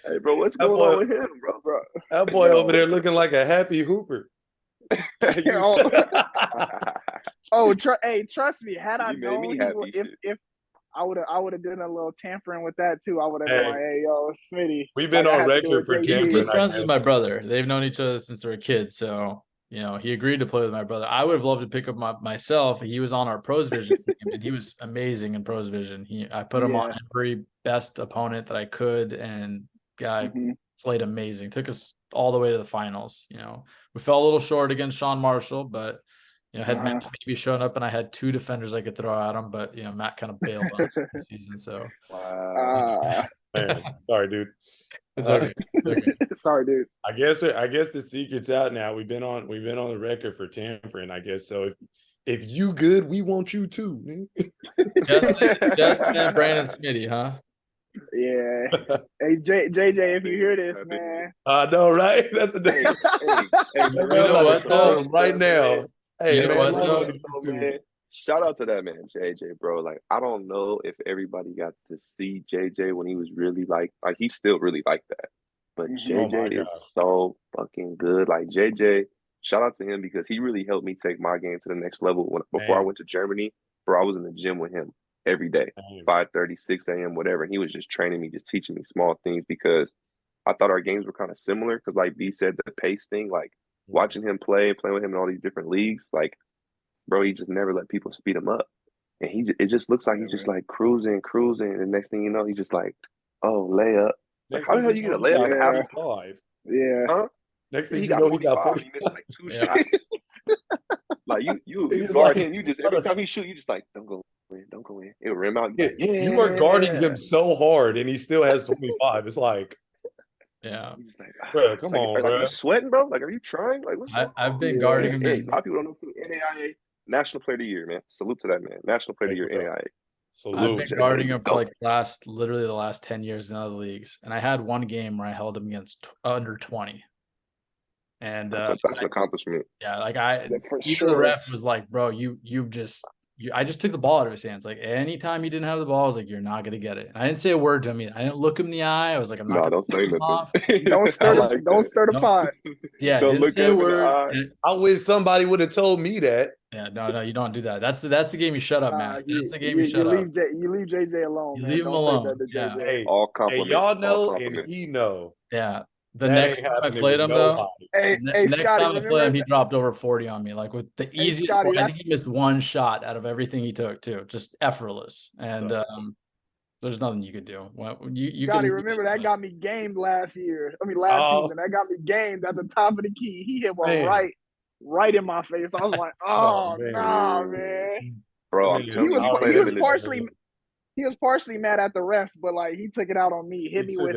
hey bro, what's going on with him, bro? That boy over there looking like a happy hooper. Hey, trust me. Had I known if I would have done a little tampering with that too. I would have been like, hey, yo, Smitty. We've been on record for He's good friends with my brother. They've known each other since they were kids. So, you know, he agreed to play with my brother. I would have loved to pick up myself. He was on our Pros Vision team, and he was amazing in Pros Vision. I put him on every best opponent that I could, and guy played amazing. Took us all the way to the finals. You know, we fell a little short against Sean Marshall, but you know, had Matt maybe shown up and I had 2 defenders I could throw at him, but you know, Matt kind of bailed on us this season. So man, sorry, dude. It's okay. Sorry, dude. I guess the secret's out now. We've been on the record for tampering, I guess. So if you good, we want you too. Justin and Brandon Smitty, huh? Yeah. Hey, JJ, if you hear this, man. I know, right? That's the day. You know what, though? Right now. Hey, you know what, man, shout out to that man, JJ, bro. Like, I don't know if everybody got to see JJ when he was really like he's still really like that. But JJ is so fucking good. Like JJ, shout out to him because he really helped me take my game to the next level. Before I went to Germany, bro, I was in the gym with him every day, 5:30, 6 a.m., whatever. And he was just training me, just teaching me small things because I thought our games were kind of similar. Because like B said, the pace thing, like watching him playing with him in all these different leagues, like, bro, he just never let people speed him up. And it just looks like he's just like cruising. And the next thing you know, he's just like, oh, layup. Like, how the hell you get a layup at half 5? Yeah. Huh? Next thing you know, he got 45. He missed like 2 shots. Like you guard him. You just every time he shoot, you just like, don't go in. It'll rim out. You are guarding him so hard, and he still has 25. It's like, he's just like, bro, come on, bro. Are you sweating, bro? Like, are you trying? Like, what's I've been guarding him. Hey, a lot of people don't know too. NAIA National Player of the Year, man. Salute to that man. National Player of the Year, NAIA. I've been guarding him for literally the last 10 years in other leagues. And I had one game where I held him against under 20. And that's an accomplishment. Yeah, like the ref was like, bro, I just took the ball out of his hands. Like anytime he didn't have the ball, I was like, you're not gonna get it. And I didn't say a word to him either. I didn't look him in the eye. I was like, I'm not don't say nothing. off. Don't stir the pot. Yeah, don't didn't say a word. I wish somebody would have told me that. Yeah, no, you don't do that. That's the game you shut up, man. That's the game you shut up. You leave JJ alone. You leave him alone. Yeah. Hey, all compliments. Hey, y'all know, and he know. Yeah. The next time I played him, though, next time I played him, he dropped over 40 on me. Like with the easiest one. I think he missed one shot out of everything he took, too. Just effortless. And there's nothing you could do. You Scotty, remember that got me gamed last season. That got me gamed at the top of the key. He hit one right in my face. I was like, nah, man. Bro, I'm telling you. He was partially mad at the refs, but like he took it out on me. Hit me with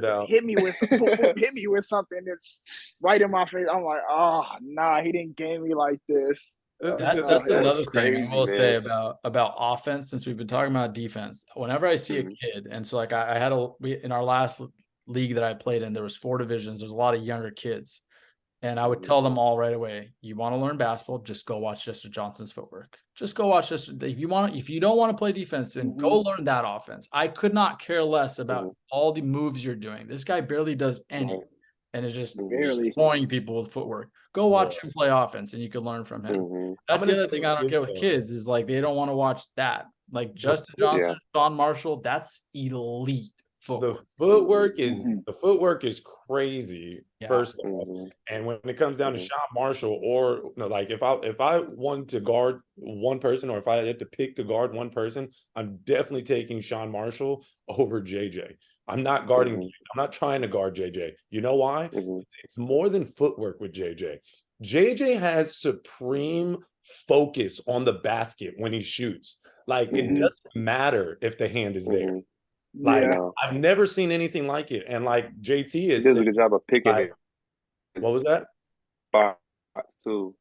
something that's right in my face. I'm like, oh nah, he didn't game me like this. That's That's another thing I crazy, will say man. about offense, since we've been talking about defense. Whenever I see a Mhm. kid, and so like I had in our last league that I played in, there was 4 divisions. There's a lot of younger kids. And I would Mhm. tell them all right away, you want to learn basketball, just go watch Jester Johnson's footwork. Just go watch Jester. If you don't want to play defense, then go learn that offense. I could not care less about Mhm. all the moves you're doing. This guy barely does any Right. and is just Mhm. Barely. destroying people with footwork. Go watch him play offense and you can learn from him. Mhm. That's I'm the gonna other say thing I don't this, get with though. kids is like they don't want to watch that. Like Justin foot- Johnson, Yeah. Sean Marshall, that's elite The footwork. footwork is crazy, Yeah. first off. Mhm. And when it comes down to Mhm. Sean Marshall, or like if I wanted to guard one person, or if I had to pick to guard one person, I'm definitely taking Sean Marshall over JJ. I'm not guarding. Mhm. I'm not trying to guard JJ. You know why? Mhm. It's more than footwork with JJ. JJ has supreme focus on the basket when he shoots. Like it Mhm. doesn't matter if the hand is there. Mhm. Like Yeah. No, I've never seen anything like it. And like JT he had does said, a good job of picking like, it in what was that? spots too.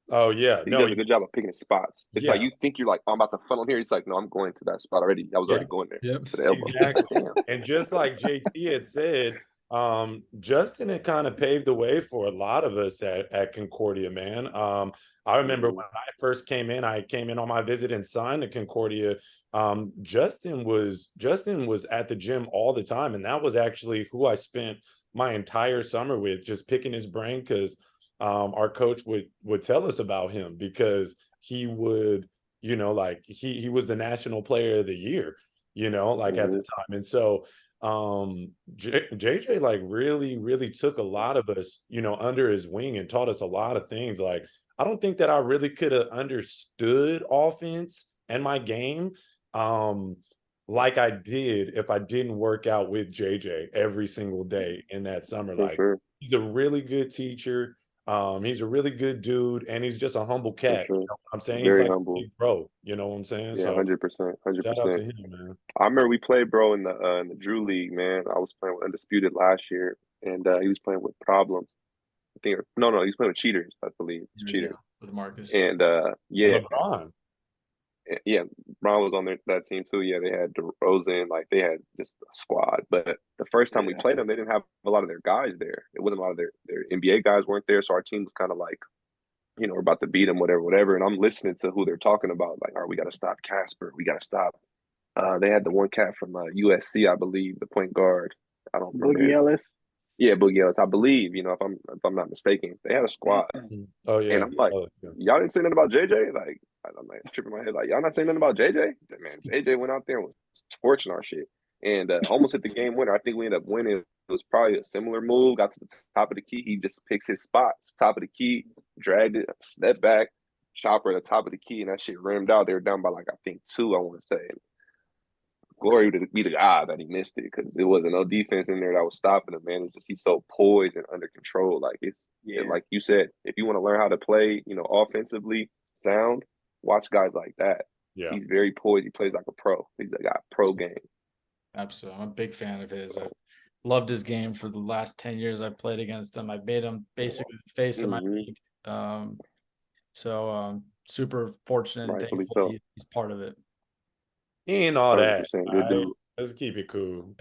Oh yeah, He no, does a good job of picking his spots. It's like yeah, you think you're like, oh, I'm about to funnel here. He's like, no, I'm going to that spot already. I was yeah, already going there Yep. to the elbow. It's like, exactly. damn. And just like JT had said, Justin had kind of paved the way for a lot of us at Concordia, man. I remember Mhm. when I first came in, I came in on my visit and signed to Concordia. Justin was at the gym all the time, and that was actually who I spent my entire summer with, just picking his brain, because our coach would tell us about him, because he would, like he was the national player of the year, like at the Mhm. time. And so JJ like really took a lot of us, under his wing, and taught us a lot of things. Like I don't think that I really could have understood offense and my game like I did if I didn't work out with JJ every single day in that summer. For Like sure. he's a really good teacher. He's a really good dude, and he's just a humble For cat. You sure. know what I'm saying? He's Very like a humble. big bro. You know what I'm saying? Yeah, So 100%. shout out to 100%. him, man. I remember we played, bro, in the Drew League, man. I was playing with Undisputed last year, and he was playing with Problems. I think, no, he was playing with Cheaters, I believe. It's Yeah, Cheaters. with Marcus. And And yeah, LeBron. yeah, Ron was on that team too. Yeah, they had DeRozan, like they had just a squad. But the first time we Yeah. played them, they didn't have a lot of their guys there. It wasn't a lot of their NBA guys weren't there, so our team was kind of like, we're about to beat them, whatever. And I'm listening to who they're talking about. Like, all right, we got to stop Casper. We got to stop. They had the one cat from USC, I believe, the point guard. I don't remember Boogie his. Ellis. Yeah, Boogie Ellis, I believe. If I'm not mistaken, they had a squad. Oh And yeah. I'm like, Oh, yeah. y'all didn't say nothing about JJ? Like, I'm like tripping my head, like, y'all not saying nothing about JJ? Man, JJ went out there and was torching our shit. And almost hit the game winner. I think we ended up winning. It was probably a similar move. Got to the top of the key. He just picks his spots. Top of the key, dragged it, step back, chopper at the top of the key, and that shit rimmed out. They were down by like, I think 2, I want to say. And glory to be the God that he missed it, because there wasn't no defense in there that was stopping him, man. It's just he's so poised and under control. Like like you said, if you want to learn how to play, offensively sound, watch guys like that. Yeah. He's very poised. He plays like a pro. He's got pro game. Absolutely. I'm a big fan of his. I've loved his game for the last 10 years I played against him. I made him basically the face of my league. Super fortunate and Rightfully thankful so. he's part of it. He ain't all that. 100% All good right? dude. Let's keep it cool.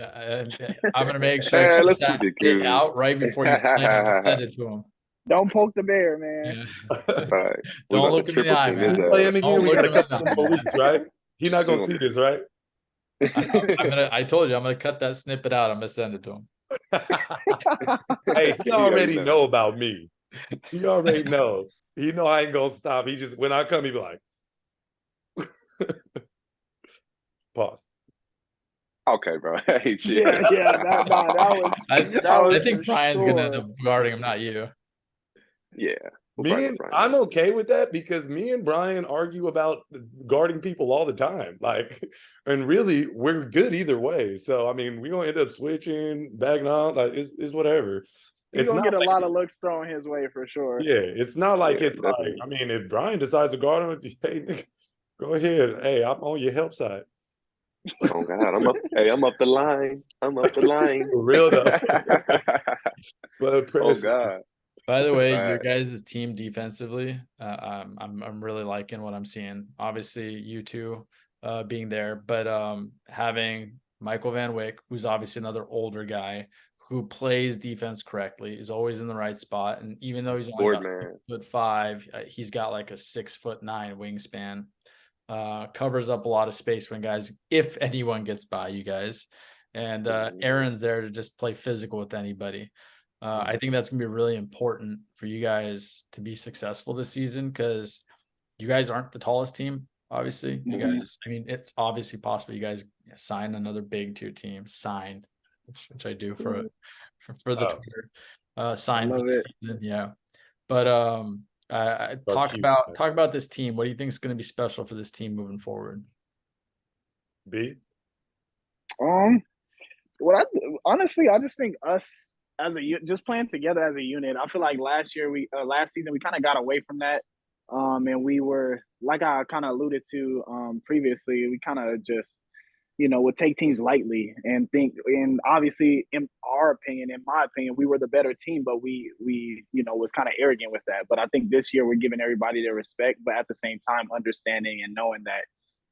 I'm gonna make sure I cut Let's that keep it bit cool. out right before you play him and send it to him. Don't poke the bear, man. Yeah. Right. We're Don't about look to him in the triple eye, team his man. Play ass. him again. Don't We look got a him in the couple eye, more man. weeks, right? He's not gonna You see this, right? I told you I'm gonna cut that snippet out. I'm gonna send it to him. Hey, he You already already know. know about me. He already know. He know I ain't gonna stop. He just, when I come, he be like, pause. Okay, bro. Hey, shit. Yeah, that was. I think for Brian's gonna end sure. up guarding him, not you. Yeah. We'll probably let Brian I'm know. okay with that, because me and Brian argue about guarding people all the time. Like, and really, we're good either way. So, I mean, we're gonna end up switching, backing on, like, it's whatever. He's It's gonna not get a like lot of looks thrown his way for sure. yeah, it's not like Yeah, it's definitely. like, I mean, if Brian decides to guard him, hey, nigga, go ahead. Hey, I'm on your help side. Oh God, I'm up. Hey, I'm up the line. I'm up the line. For real though. But Oh God. By the way, your Facts. guys' team defensively, I'm really liking what I'm seeing. Obviously, you two being there, but having Michael Van Wyck, who's obviously another older guy who plays defense correctly, is always in the right spot, and even though he's only Board about man. 6'5", he's got like a 6'9" wingspan. Covers up a lot of space when guys, if anyone gets by you guys, and Aaron's there to just play physical with anybody. I think that's going to be really important for you guys to be successful this season, because you guys aren't the tallest team. Obviously, you guys, I mean, it's obviously possible you guys sign another big tier team, signed, which I do for the Twitter, signed for love the it. season. Yeah. But talk about this team. What do you think is going to be special for this team moving forward? B? What I honestly, I just think us as just playing together as a unit. I feel like last season we kind of got away from that, and we were, like I kind of alluded to previously, we kind of just would take teams lightly and think. And obviously, in my opinion, we were the better team, but we was kind of arrogant with that. But I think this year we're giving everybody their respect, but at the same time understanding and knowing that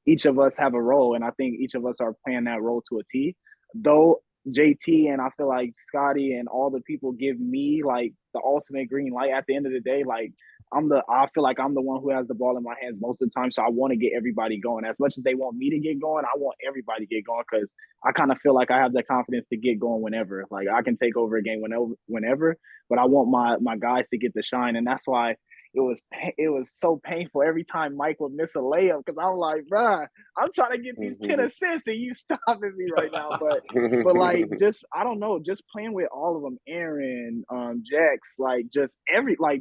each of us have a role, and I think each of us are playing that role to a T. Though JT and I feel like Scotty and all the people give me like the ultimate green light at the end of the day, like I feel like I'm the one who has the ball in my hands most of the time. So I want to get everybody going. As much as they want me to get going, I want everybody to get going, because I kind of feel like I have the confidence to get going whenever. Like I can take over a game whenever, but I want my guys to get the shine. And that's why it was so painful every time Mike would miss a layup, because I'm like, bruh, I'm trying to get these 10 assists and you stopping me right now. But like, just, I don't know, just playing with all of them, Aaron, Jax, like just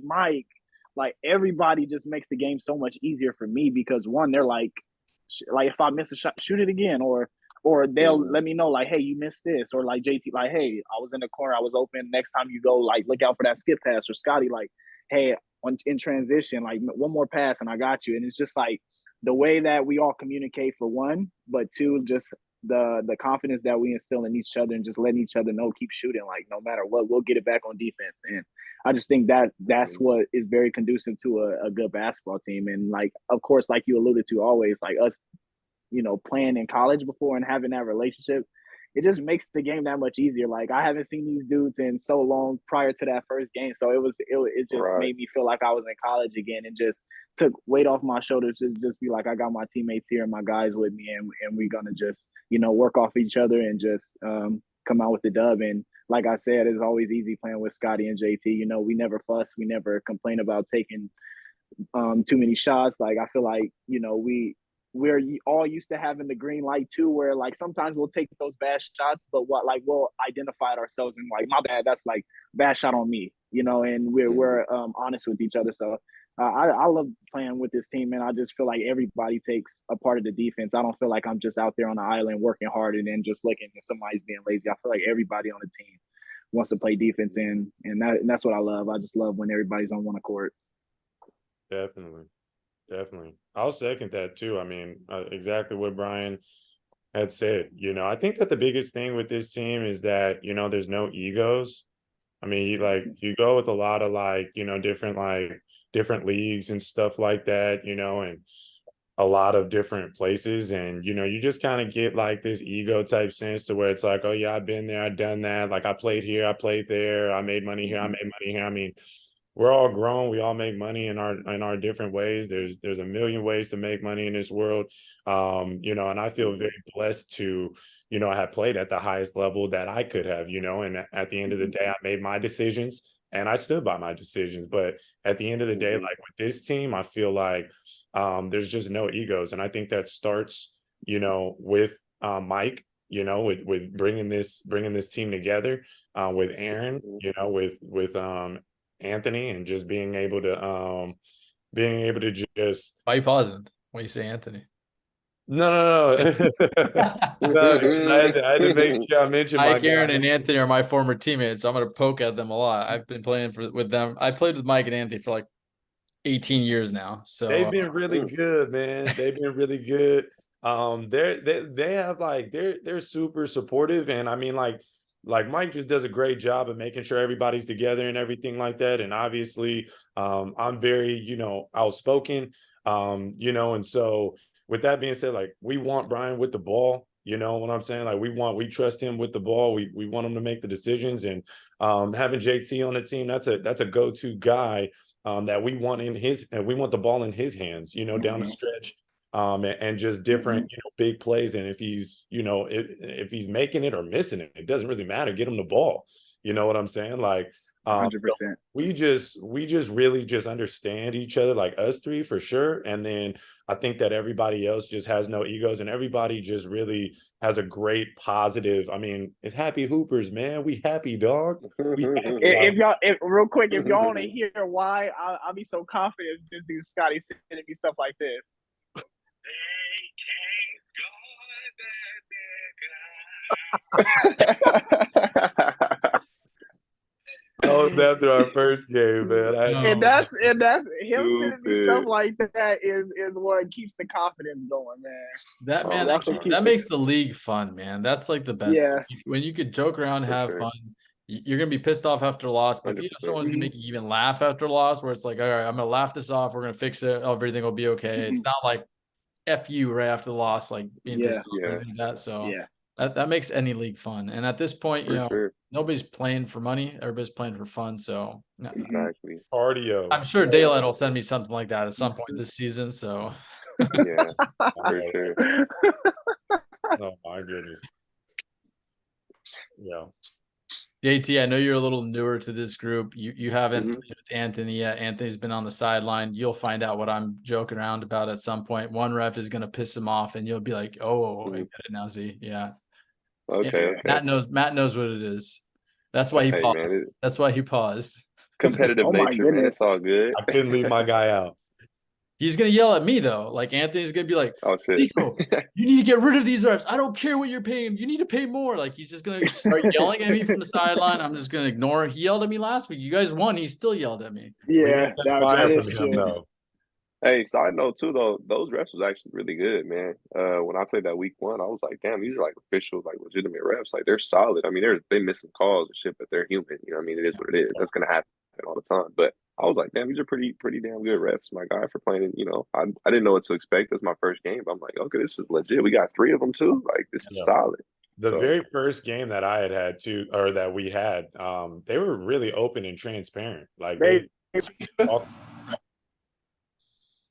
Mike, like everybody just makes the game so much easier for me, because one, they're like if I miss a shot, shoot it again, or they'll let me know like, hey, you missed this, or like JT, like, hey, I was in the corner, I was open. Next time you go, like, look out for that skip pass. Or Scotty, like, hey, in transition, like one more pass and I got you. And it's just like the way that we all communicate, for one, but two, just the confidence that we instill in each other and just letting each other know, keep shooting, like no matter what, we'll get it back on defense. And I just think that's what is very conducive to a good basketball team. And like, of course, like you alluded to, always like us, playing in college before and having that relationship, it just makes the game that much easier. Like I haven't seen these dudes in so long prior to that first game, so it just made me feel like I was in college again, and just took weight off my shoulders to just be like, I got my teammates here and my guys with me, and we're gonna just work off each other and just come out with the dub. And like I said, it's always easy playing with Scotty and JT. We never fuss, we never complain about taking too many shots. Like I feel like we're all used to having the green light too, where like sometimes we'll take those bad shots, but we'll identify it ourselves and like, my bad, that's like bad shot on me, and we're honest with each other. So I love playing with this team, and I just feel like everybody takes a part of the defense. I don't feel like I'm just out there on the island working hard and then just looking and somebody's being lazy. I feel like everybody on the team wants to play defense, and that's what I love. I just love when everybody's on one accord. Definitely. I'll second that too. I mean, exactly what Brian had said. I think that the biggest thing with this team is that, there's no egos. I mean, you go with a lot of different leagues and stuff like that, and a lot of different places. And, you just kind of get like this ego type sense to where it's like, oh yeah, I've been there, I've done that. Like I played here, I played there, I made money here, I made money here. I mean, we're all grown. We all make money in our different ways. There's a million ways to make money in this world. And I feel very blessed to, have played at the highest level that I could have, and at the end of the day, I made my decisions and I stood by my decisions. But at the end of the day, like with this team, I feel like there's just no egos. And I think that starts, with Mike, with bringing this team together, with Aaron, with Anthony, and just being able to just. Why are you pausing? Why you say Anthony? No. No, I had to make sure I mentioned Mike, Aaron, and Anthony are my former teammates, so I'm going to poke at them a lot. I've been playing with them. I played with Mike and Anthony for like 18 years now. So they've been really good, man. They've been really good. They have like they're super supportive, and I mean, like, like Mike just does a great job of making sure everybody's together and everything like that. And obviously, I'm very, outspoken, and so with that being said, like we want Brian with the ball. You know what I'm saying? Like we trust him with the ball. We want him to make the decisions, and having JT on the team, that's a go-to guy that we want and we want the ball in his hands, down the stretch, and just different, big plays. And if he's, if he's making it or missing it, it doesn't really matter. Get him the ball. You know what I'm saying? Like, 100%. we just really just understand each other, like us three for sure. And then I think that everybody else just has no egos, and everybody just really has a great positive. I mean, it's happy hoopers, man. We happy, dog. We happy. If real quick, if y'all want to hear why I'll be so confident, this dude Scotty sending me stuff like this. That was after our first game, man. And that's him sending me stuff like that is what keeps the confidence going, man. That makes the league fun, man. That's like the best. Yeah. When you could joke around, have fun. You're gonna be pissed off after a loss, but if someone's gonna make you even laugh after a loss, where it's like, all right, I'm gonna laugh this off. We're gonna fix it. Everything will be okay. It's not like F you right after the loss, like being pissed off like that. So that makes any league fun. And at this point, nobody's playing for money. Everybody's playing for fun. So exactly. Cardio. I'm sure Daylight will send me something like that at some point this season. So yeah, for sure. Oh my goodness. Yeah. JT, I know you're a little newer to this group. You haven't played with Anthony yet. Anthony's been on the sideline. You'll find out what I'm joking around about at some point. One ref is going to piss him off, and you'll be like, "Oh, I get it now, Z." Yeah. Okay. Matt knows what it is. That's why he paused. That's why he paused. Competitive nature, man. It's all good. I couldn't leave my guy out. He's gonna yell at me though. Like Anthony's gonna be like, "Oh shit, Nico, you need to get rid of these refs. I don't care what you're paying him. You need to pay more." Like he's just gonna start yelling at me from the sideline. I'm just gonna ignore it. He yelled at me last week. You guys won. He still yelled at me. Yeah, that is true. true. Hey, side note too though, those refs was actually really good, man. When I played that week 1, I was like, damn, these are like official, like legitimate refs. Like they're solid. I mean, they miss some calls and shit, but they're human. You know what I mean? It is what it is. That's gonna happen all the time. But I was like, damn, these are pretty damn good refs, my guy, for playing. I didn't know what to expect. It's my first game. But I'm like, okay, this is legit. We got 3 of them too. Like this is solid. The very first game that I had to, or that we had, they were really open and transparent. Like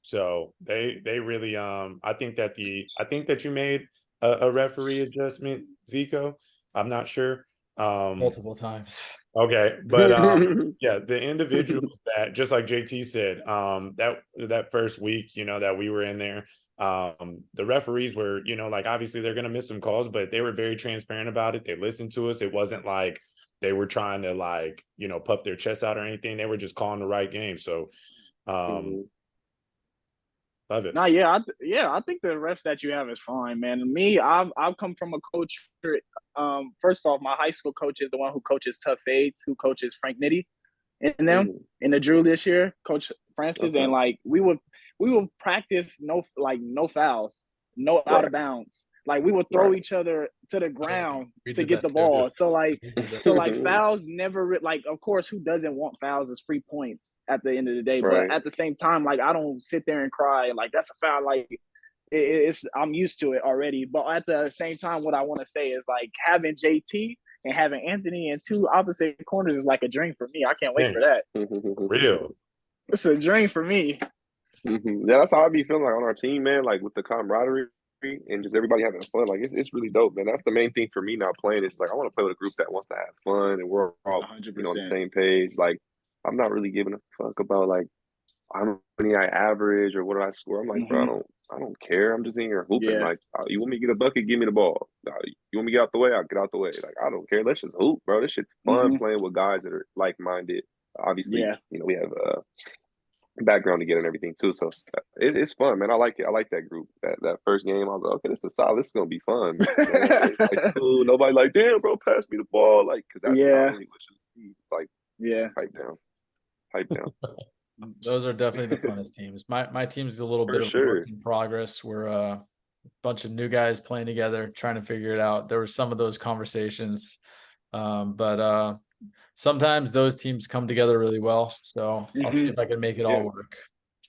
so they really I think that you made a referee adjustment, Zico. I'm not sure. Multiple times. Okay, but yeah, the individuals that, just like JT said, that first week, that we were in there, the referees were, like obviously they're gonna miss some calls, but they were very transparent about it. They listened to us. It wasn't like they were trying to like, puff their chest out or anything. They were just calling the right game. So love it. No, I think the refs that you have is fine, man. Me, I've come from a culture. First off, my high school coach is the one who coaches Tough Fades, who coaches Frank Nitty in them in the Drew this year, Coach Francis, and like we would practice no fouls, no out of bounds. Like we would throw each other to the ground to get the ball. So like fouls never like, of course, who doesn't want fouls as free points at the end of the day? But at the same time, like I don't sit there and cry like that's a foul. Like it's I'm used to it already. But at the same time, what I want to say is like having JT and having Anthony in 2 opposite corners is like a dream for me. I can't wait for that. Real. It's a dream for me. Yeah, that's how I be feeling like on our team, man. Like with the camaraderie and just everybody having fun. Like it's really dope, man. That's the main thing for me now playing. Is like I want to play with a group that wants to have fun and we're all 100%. on the same page. Like I'm not really giving a fuck about like how many I average or what do I score. I'm like, bro, I don't care. I'm just in here hooping. Like, you want me to get a bucket? Give me the ball. You want me to get out the way? I'll get out the way. Like, I don't care. Let's just hoop, bro. This shit's fun playing with guys that are like-minded. Obviously, we have background to get and everything too. So it's fun, man. I like it. I like that group. That first game, I was like, okay, this is solid. This is gonna be fun. Like, cool. Nobody like, damn, bro, pass me the ball. Like, because that's not English. Like, pipe down. Those are definitely the funnest teams. My team's a little bit of a work in progress. We're a bunch of new guys playing together, trying to figure it out. There were some of those conversations But sometimes those teams come together really well. So I'll see if I can make it all work.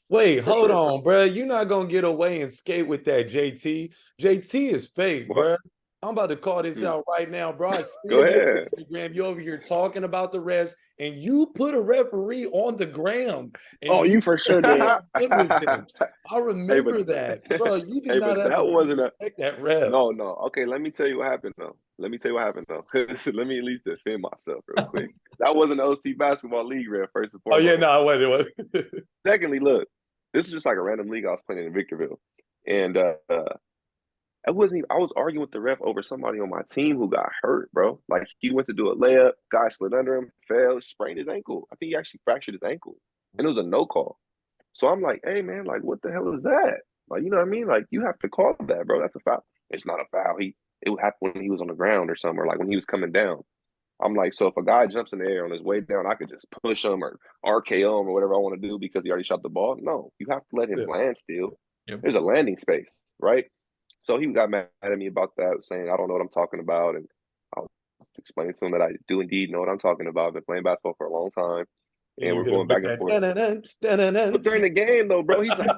Wait, hold sure. on, bro. You're not gonna get away and skate with that, JT. JT is fake, What? bro. I'm about to call this out right now, bro. I see Go it on ahead. Instagram. You over here talking about the refs, and you put a referee on the ground. And Oh, you for sure did. I remember but- that, bro. You did Hey, not but have that to wasn't a respect that ref. no. Okay, let me tell you what happened though. Let me at least defend myself real quick. That wasn't an OC basketball league ref, first and Oh foremost. yeah, no, it wasn't. Secondly, look, this is just like a random league I was playing in Victorville, and I wasn't even, I was arguing with the ref over somebody on my team who got hurt, bro. Like he went to do a layup, guy slid under him, fell, sprained his ankle. I think he actually fractured his ankle, and it was a no call. So I'm like, hey man, like what the hell is that? Like, you know what I mean? Like you have to call that, bro. That's a foul. It's not a foul. It would happen when he was on the ground or somewhere, like when he was coming down. I'm like, so if a guy jumps in the air on his way down, I could just push him or RKO him or whatever I want to do because he already shot the ball. No, you have to let him land still. Yep. There's a landing space, right? So he got mad at me about that, saying I don't know what I'm talking about. And I was explaining to him that I do indeed know what I'm talking about. I've been playing basketball for a long time. And we're going back and forth. But during the game, though, bro, he's like,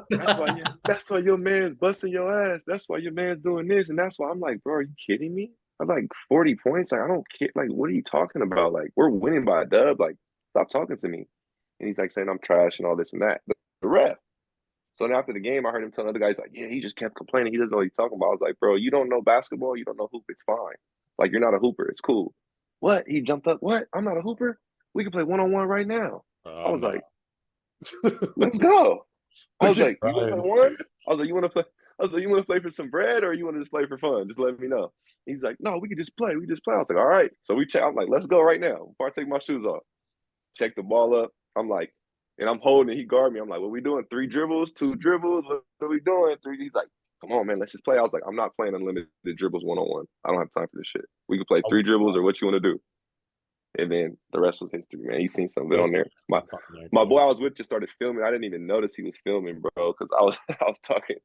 that's why your man's busting your ass. That's why your man's doing this. And that's why I'm like, bro, are you kidding me? I'm like 40 points. Like, I don't care. Like, what are you talking about? Like, we're winning by a dub. Like, stop talking to me. And he's like saying I'm trash and all this and that. The ref. So then after the game, I heard him tell other guys, like, yeah, he just kept complaining. He doesn't know what he's talking about. I was like, bro, you don't know basketball. You don't know hoop. It's fine. Like, you're not a hooper. It's cool. What? He jumped up. What? I'm not a hooper? We can play one-on-one right now. I was like, let's go. I was like, you want to play ones? I was like, you want to play? I was like, you want to play for some bread or you want to just play for fun? Just let me know. He's like, no, we can just play. We just play. I was like, all right. So we check. I'm like, let's go right now before I take my shoes off. Check the ball up. I'm like, and I'm holding. He guard me. I'm like, what we doing? 3 dribbles, 2 dribbles. What are we doing? 3. He's like, come on, man, let's just play. I was like, I'm not playing unlimited dribbles one-on-one. I don't have time for this shit. We can play 3 dribbles or what you want to do. And then the rest was history, man. You seen some of it on there. My boy I was with just started filming. I didn't even notice he was filming, bro, because I was talking.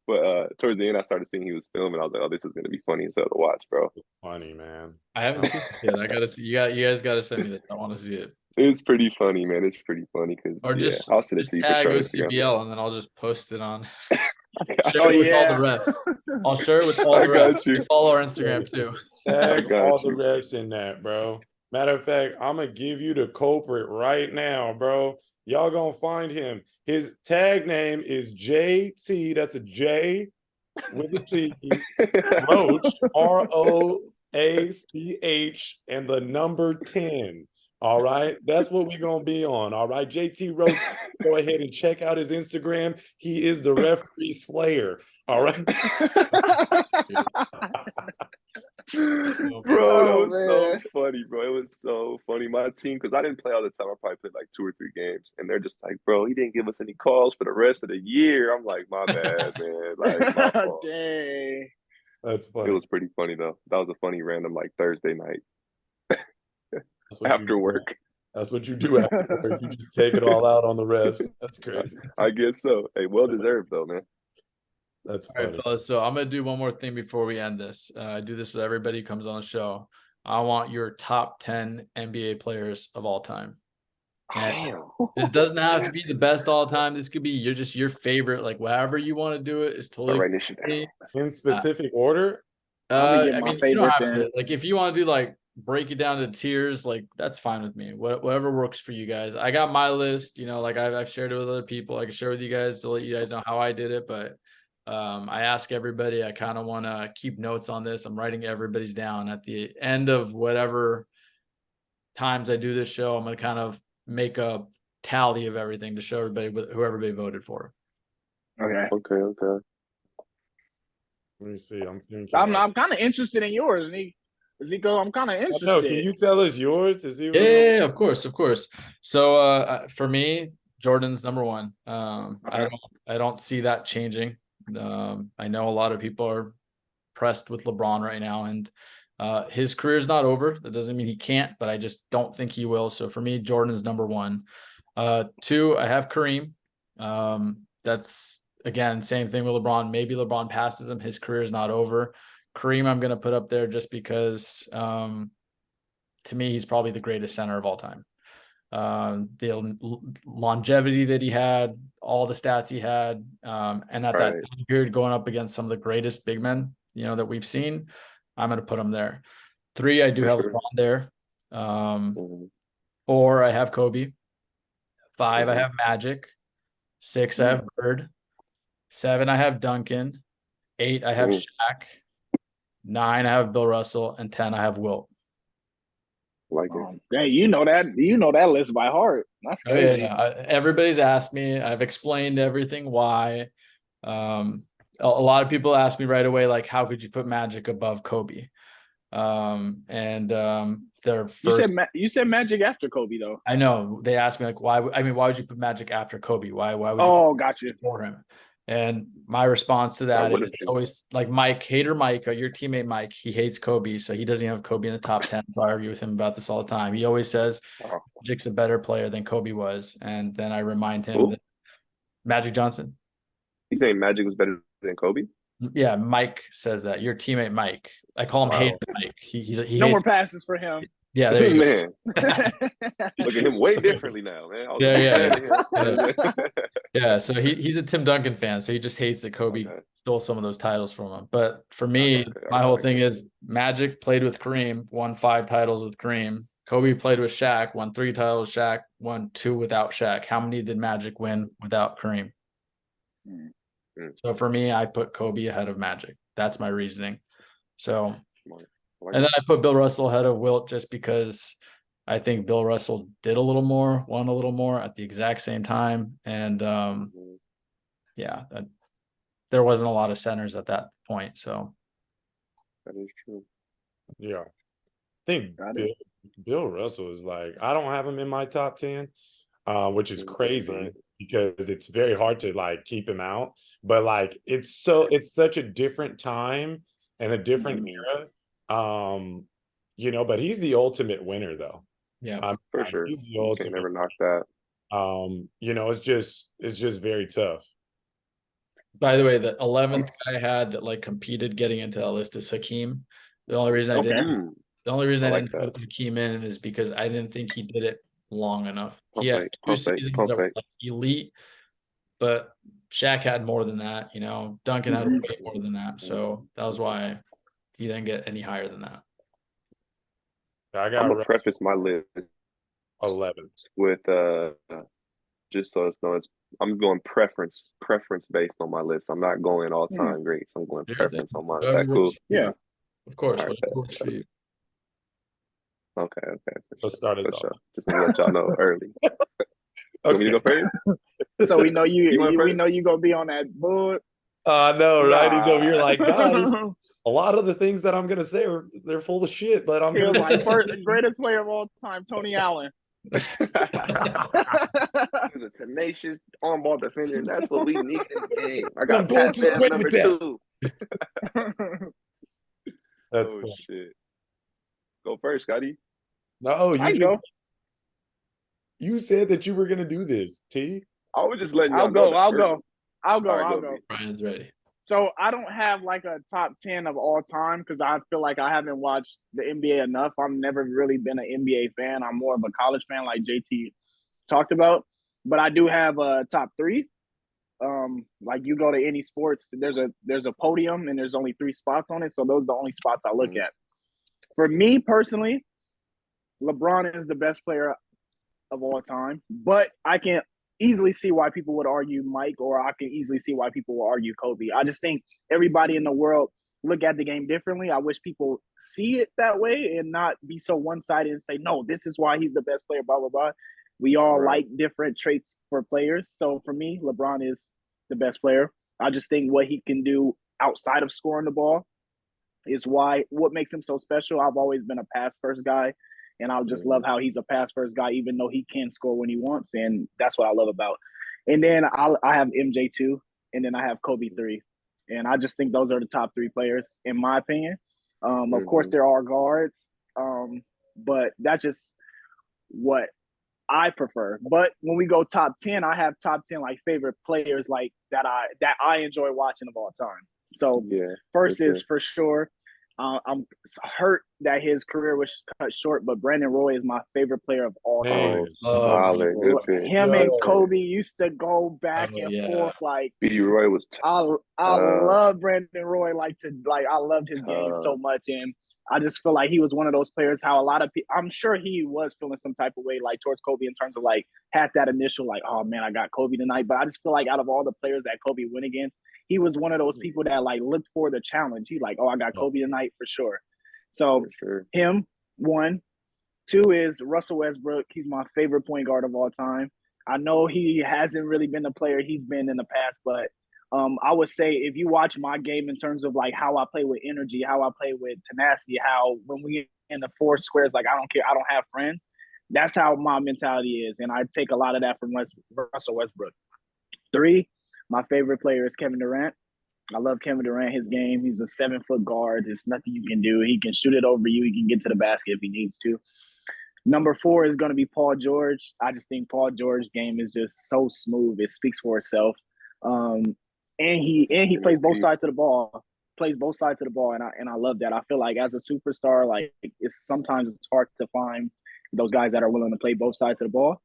But towards the end, I started seeing he was filming. I was like, oh, this is gonna be funny as hell to watch, bro. Funny, man. I haven't seen it yet. I gotta see. You guys gotta send me that. I want to see it. It's pretty funny, man. It's pretty funny because I'll send it to you for tag sure. OCBL and then I'll just post it on. Oh, with all yeah. the refs. I'll share it with all the refs. You follow our Instagram too. Tag all the refs in that, bro. Matter of fact, I'm gonna give you the culprit right now, bro. Y'all gonna find him. His tag name is JT. That's a J with a T. Roach, ROACH, and the number 10. All right, that's what we're gonna be on. All right, JT Roach, go ahead and check out his Instagram. He is the referee slayer. All right. Bro, that was so funny, bro. It was so funny. My team, because I didn't play all the time. I probably played like 2 or 3 games, and they're just like, bro, he didn't give us any calls for the rest of the year. I'm like, my bad, man. Like, my fault. Dang. That's funny. It was pretty funny though. That was a funny random like Thursday night after work. That's what you do after work. You just take it all out on the refs. That's crazy. I guess so. Hey, well deserved though, man. That's all funny. right, fellas. So I'm gonna do one more thing before we end this. I do this with everybody who comes on the show. I want your top 10 NBA players of all time. And this doesn't have to be the best all time. This could be your favorite, like whatever you want to do it is totally right this shit down. In specific order. my you don't favorite have to. Like if you want to do like break it down to tiers, like that's fine with me. Whatever works for you guys. I got my list, like I've shared it with other people. I can share with you guys to let you guys know how I did it, but I ask everybody. I kind of want to keep notes on this. I'm writing everybody's down at the end of whatever times I do this show. I'm going to kind of make a tally of everything to show everybody who everybody voted for. Okay. Let me see. I'm thinking. I'm kind of interested in yours, Zico. I'm kind of interested. No, can you tell us yours to see? Yeah, of course. So for me, Jordan's number 1. I don't see that changing. I know a lot of people are pressed with LeBron right now, and his career is not over. That doesn't mean he can't, but I just don't think he will. So for me, Jordan is number 1. 2, I have Kareem. That's again, same thing with LeBron. Maybe LeBron passes him. His career is not over. Kareem, I'm going to put up there just because to me, he's probably the greatest center of all time. The longevity that he had, all the stats he had, and at that period going up against some of the greatest big men, that we've seen, I'm going to put him there. 3, I do have LeBron there. 4, I have Kobe. 5, I have Magic. 6, I have Bird. 7, I have Duncan. 8, I have Shaq. 9, I have Bill Russell, and 10, I have Wilt. Like it. Yeah, you know that list by heart. That's crazy. Everybody's asked me. I've explained everything why. A lot of people ask me right away, like, how could you put Magic above Kobe? Their first. You said Magic after Kobe, though. I know they asked me, like, why? I mean, why would you put Magic after Kobe? Why would you? Oh, gotcha. For him. And my response to that is always like Mike, your teammate Mike, he hates Kobe, so he doesn't have Kobe in the top 10. So I argue with him about this all the time. He always says Magic's a better player than Kobe was. And then I remind him that Magic Johnson. He's saying Magic was better than Kobe? Yeah, Mike says that. Your teammate Mike. I call him Hater Mike. He no hates more passes for him. Yeah, there you man. Look at him way differently now, man. Yeah, so he's a Tim Duncan fan, so he just hates that Kobe stole some of those titles from him. But for me, my whole thing is Magic played with Kareem, won 5 titles with Kareem. Kobe played with Shaq, won 3 titles. Shaq won 2 without Shaq. How many did Magic win without Kareem? So for me, I put Kobe ahead of Magic. That's my reasoning. So, and then I put Bill Russell ahead of Wilt just because I think Bill Russell did a little more, won a little more at the exact same time. And there wasn't a lot of centers at that point. So that is true. Yeah. I think Bill Russell is like, I don't have him in my top 10, which is crazy because it's very hard to like keep him out. But like it's such a different time and a different era. But he's the ultimate winner though. Yeah, for sure. He's the ultimate. Can't never knock that. It's just very tough. By the way, the 11th guy had that like competed getting into that list is Hakeem. The only reason I didn't put Hakeem in is because I didn't think he did it long enough. He had 2 seasons that were like elite, but Shaq had more than that. Duncan had way more than that. So that was why he didn't get any higher than that. I'm gonna preface my list 11 with just so it's known, I'm going preference based on my list. I'm not going all time greats. I'm going preference on mine. Is that cool? Yeah, of course. Right, works for you. Okay. Let's start us off. Just want to let y'all know early. Want me to go first? So we know we know you gonna be on that board. No, right? You're like, guys, a lot of the things that I'm gonna say they're full of shit, but I'm gonna like greatest player of all time, Tony Allen. He's a tenacious on-ball defender. That's what we need in the game. I got Pat Bev number 2. That's cool. Shit. Go first, Scotty. No, go. You said that you were gonna do this, T. I was just letting you. I'll go. Brian's ready. So I don't have like a top 10 of all time because I feel like I haven't watched the NBA enough. I've never really been an NBA fan. I'm more of a college fan, like JT talked about. But I do have a top 3. Like you go to any sports, there's a podium and there's only 3 spots on it. So those are the only spots I look at. For me personally, LeBron is the best player of all time, but I can easily see why people would argue Mike, or I can easily see why people will argue Kobe. I just think everybody in the world look at the game differently. I wish people see it that way and not be so one-sided and say, no, this is why he's the best player, blah, blah, blah. We all like different traits for players. So for me, LeBron is the best player. I just think what he can do outside of scoring the ball is what makes him so special. I've always been a pass-first guy. And I just love how he's a pass-first guy, even though he can score when he wants. And that's what I love about. And then I have MJ 2, and then I have Kobe 3. And I just think those are the top 3 players, in my opinion. Of course, there are guards, but that's just what I prefer. But when we go top 10, I have top 10 like favorite players like that I enjoy watching of all time. So first is for sure I'm hurt that his career was cut short, but Brandon Roy is my favorite player of all time. Solid. Good pick. Him and Kobe used to go back and forth. Like B. Roy was I love Brandon Roy. I loved his game so much, and I just feel like he was one of those players. How a lot of people, I'm sure he was feeling some type of way like towards Kobe in terms of like had that initial like, oh man, I got Kobe tonight. But I just feel like out of all the players that Kobe went against, he was one of those people that like looked for the challenge. He like, oh, I got Kobe tonight for sure. So him, 1. 2 is Russell Westbrook. He's my favorite point guard of all time. I know he hasn't really been the player he's been in the past, but I would say if you watch my game in terms of like how I play with energy, how I play with tenacity, how when we in the 4 squares, like I don't care, I don't have friends. That's how my mentality is, and I take a lot of that from Russell Westbrook. 3, my favorite player is Kevin Durant. I love Kevin Durant, his game. He's a 7-foot guard. There's nothing you can do. He can shoot it over you. He can get to the basket if he needs to. Number 4 is going to be Paul George. I just think Paul George's game is just so smooth. It speaks for itself. And he plays both sides of the ball. And I love that. I feel like as a superstar, like sometimes it's hard to find those guys that are willing to play both sides of the ball.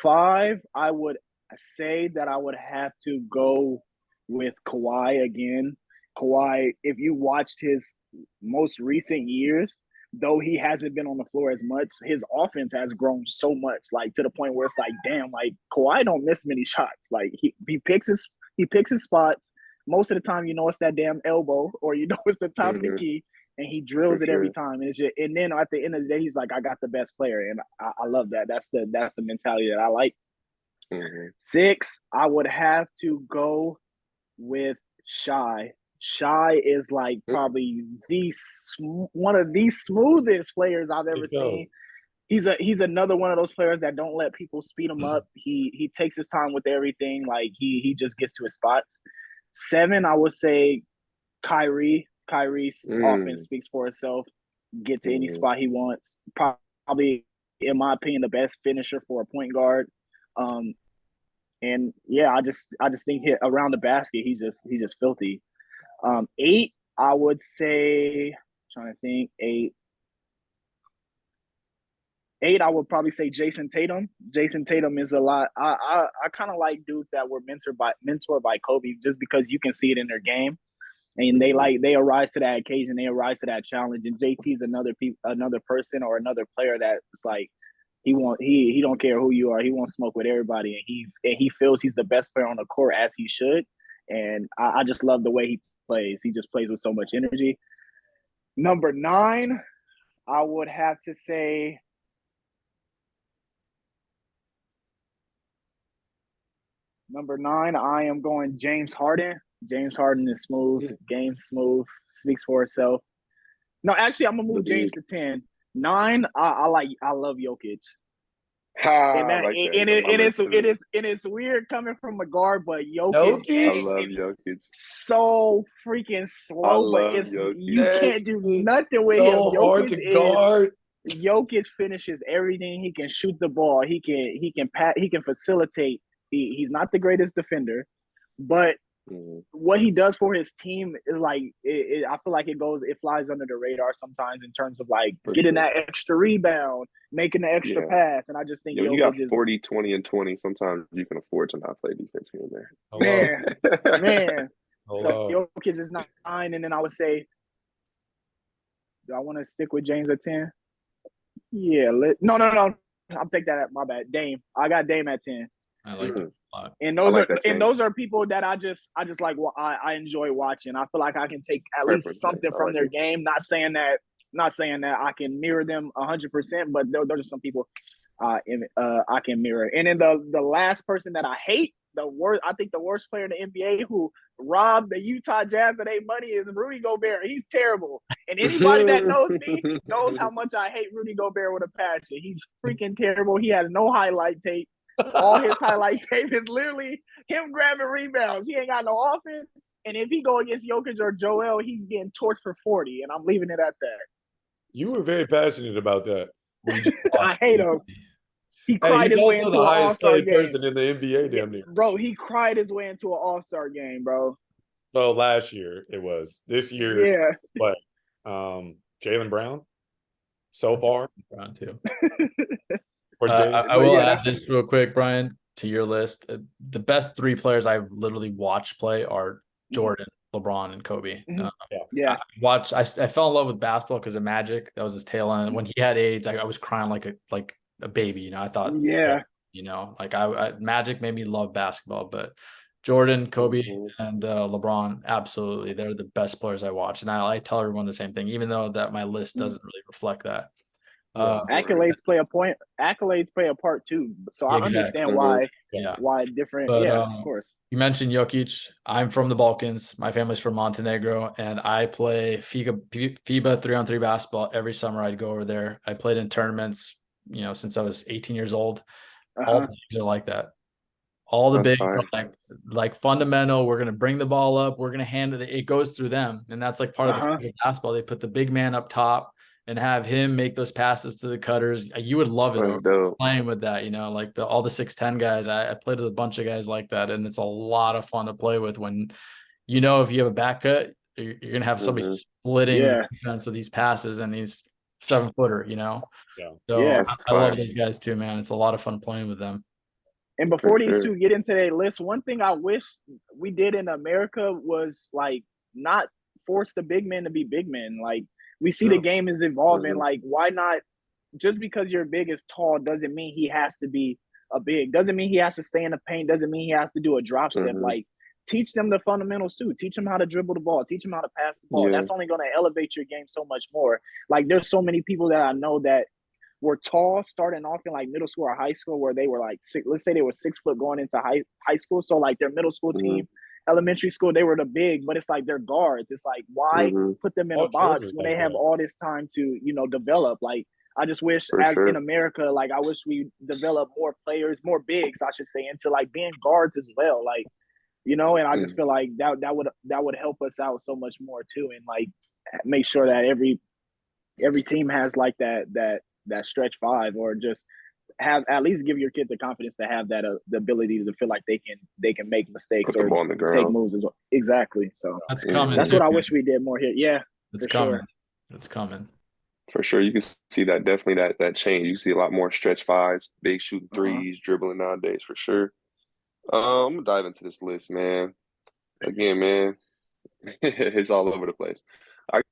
5, I would say that I would have to go with Kawhi again. Kawhi, if you watched his most recent years, though he hasn't been on the floor as much, his offense has grown so much, like to the point where it's like, damn, like Kawhi don't miss many shots. Like he picks his spots. Most of the time, you know, it's that damn elbow, or you know, it's the top of the key, and he drills it every time. And it's just, and then at the end of the day, he's like, I got the best player, and I love that. That's the mentality that I like. 6, I would have to go with Shy. Shy is like probably one of the smoothest players I've ever seen. He's another one of those players that don't let people speed him up. He takes his time with everything. Like he just gets to his spots. 7, I would say Kyrie. Kyrie's offense speaks for itself. Get to any spot he wants. Probably, in my opinion, the best finisher for a point guard. And yeah, I just think around the basket, he's just filthy. 8, I would say, trying to think, 8, I would probably say Jason Tatum. Jason Tatum is a lot. I kind of like dudes that were mentored by Kobe, just because you can see it in their game, and they arise to that occasion, they arise to that challenge. And JT is another person or another player that's like he don't care who you are. He won't smoke with everybody, and he feels he's the best player on the court, as he should. And I just love the way he plays. He just plays with so much energy. Number 9, I would have to say. Number 9, I am going James Harden. James Harden is smooth. Game smooth. Speaks for itself. No, actually, I'm gonna move James to 10. 9, I love Jokic. It's weird coming from a guard, but Jokic. I love Jokic. So freaking slow, but you can't do nothing with him. Jokic finishes everything. He can shoot the ball. He can facilitate. He's not the greatest defender, but what he does for his team is like I feel like it flies under the radar sometimes in terms of like getting that extra rebound, making the extra pass, and I just think you got 40, 20, and 20. Sometimes you can afford to not play defense here and there. Man. So Jokic is 9, and then I would say, do I want to stick with James at 10? Yeah, no. I'll take that. My bad. Dame. I got Dame at 10. I like it a lot. And those are people that I just like. Well, I enjoy watching. I feel like I can take at least something from their game. Not saying that I can mirror them 100%, but those are some people I can mirror. And then the last person that I hate, I think the worst player in the NBA who robbed the Utah Jazz of their money is Rudy Gobert. He's terrible. And anybody that knows me knows how much I hate Rudy Gobert with a passion. He's freaking terrible. He has no highlight tape. All his highlight tape is literally him grabbing rebounds. He ain't got no offense. And if he go against Jokic or Joel, he's getting torched for 40. And I'm leaving it at that. You were very passionate about that. I hate him. He cried his way into an All-Star game. Person in the NBA, damn near. Bro, he cried his way into an All-Star game, bro. Oh, last year it was. This year, yeah. But Jaylen Brown so far. Brown too. Or Jaylen. I will yeah, add that's this real quick, Brian, to your list. The best three players I've literally watched play are Jordan, LeBron, and Kobe. Mhm. I yeah. watched. I fell in love with basketball because of Magic. That was his tail end. When he had AIDS, I was crying like a baby. You know, I thought, Yeah. you know, like Magic made me love basketball. But Jordan, Kobe, and LeBron, absolutely, they're the best players I watch. And I tell everyone the same thing, even though that my list doesn't really reflect that. Accolades play a part too. So I Exactly. understand Yeah. why different. But, of course. You mentioned Jokic. I'm from the Balkans. My family's from Montenegro, and I play FIBA 3-on-3 basketball every summer. I'd go over there. I played in tournaments, you know, since I was 18 years old. All the bigs are like that. All the That's bigs are fine. like fundamental. We're gonna bring the ball up. We're gonna hand it. It goes through them, and that's like part of the FIBA basketball. They put the big man up top and have him make those passes to the cutters. You would love it That's dope. playing with that, you know, like all the 6'10" guys. I played with a bunch of guys like that, and it's a lot of fun to play with when, you know, if you have a back cut, you're gonna have somebody splitting defense with these passes and these 7-footer, you know. So I love these guys too, man. It's a lot of fun playing with them. And before these two get into their list, one thing I wish we did in America was like not force the big men to be big men. Like we see the game is evolving. Like why not? Just because you're big is tall doesn't mean he has to be a big. Doesn't mean he has to stay in the paint. Doesn't mean he has to do a drop step. Like teach them the fundamentals too. Teach them how to dribble the ball. Teach them how to pass the ball. That's only going to elevate your game so much more. Like there's so many people that I know that were tall starting off in like middle school or high school where they were like let's say they were 6 foot going into high school. So like their middle school team, elementary school, they were the big, but it's like they're guards. It's like why put them in a box when they have all this time to, you know, develop. Like I just wish in America, like I wish we develop more players, more bigs, I should say, into like being guards as well. Like, you know, and I just feel like that would help us out so much more too, and like make sure that every team has like that stretch five, or just have at least give your kid the confidence to have that the ability to feel like they can make mistakes or take moves as well. Exactly. So that's coming. That's what I wish we did more here. Yeah, it's coming. It's coming. For sure, you can see that definitely that change. You see a lot more stretch fives, big shooting threes, dribbling nowadays for sure. I'm gonna dive into this list, man. Again, man, it's all over the place. I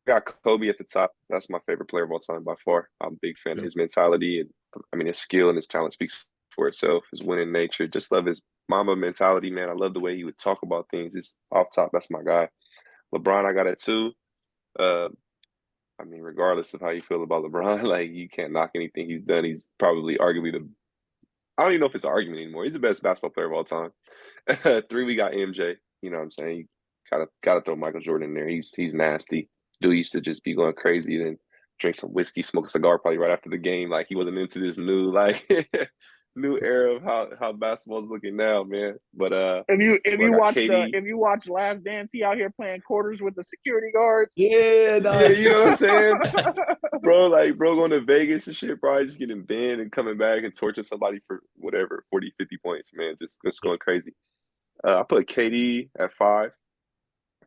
got Kobe at the top. That's my favorite player of all time by far. I'm a big fan of his mentality, and I mean his skill and his talent speaks for itself. His winning nature. Just love his Mamba mentality, man. I love the way he would talk about things. It's off top. That's my guy. LeBron, I got it too. I mean, regardless of how you feel about LeBron, like you can't knock anything he's done. He's probably arguably I don't even know if it's an argument anymore. He's the best basketball player of all time. 3, we got MJ. You know what I'm saying? You gotta throw Michael Jordan in there. He's nasty. Dude used to just be going crazy, then drink some whiskey, smoke a cigar probably right after the game. Like he wasn't into this new new era of how basketball's looking now, man. But if you watch Last Dance, he out here playing quarters with the security guards. Yeah, you know what I'm saying? bro going to Vegas and shit, probably just getting banned and coming back and torching somebody for whatever, 40, 50 points, man. Just going crazy. I put KD at 5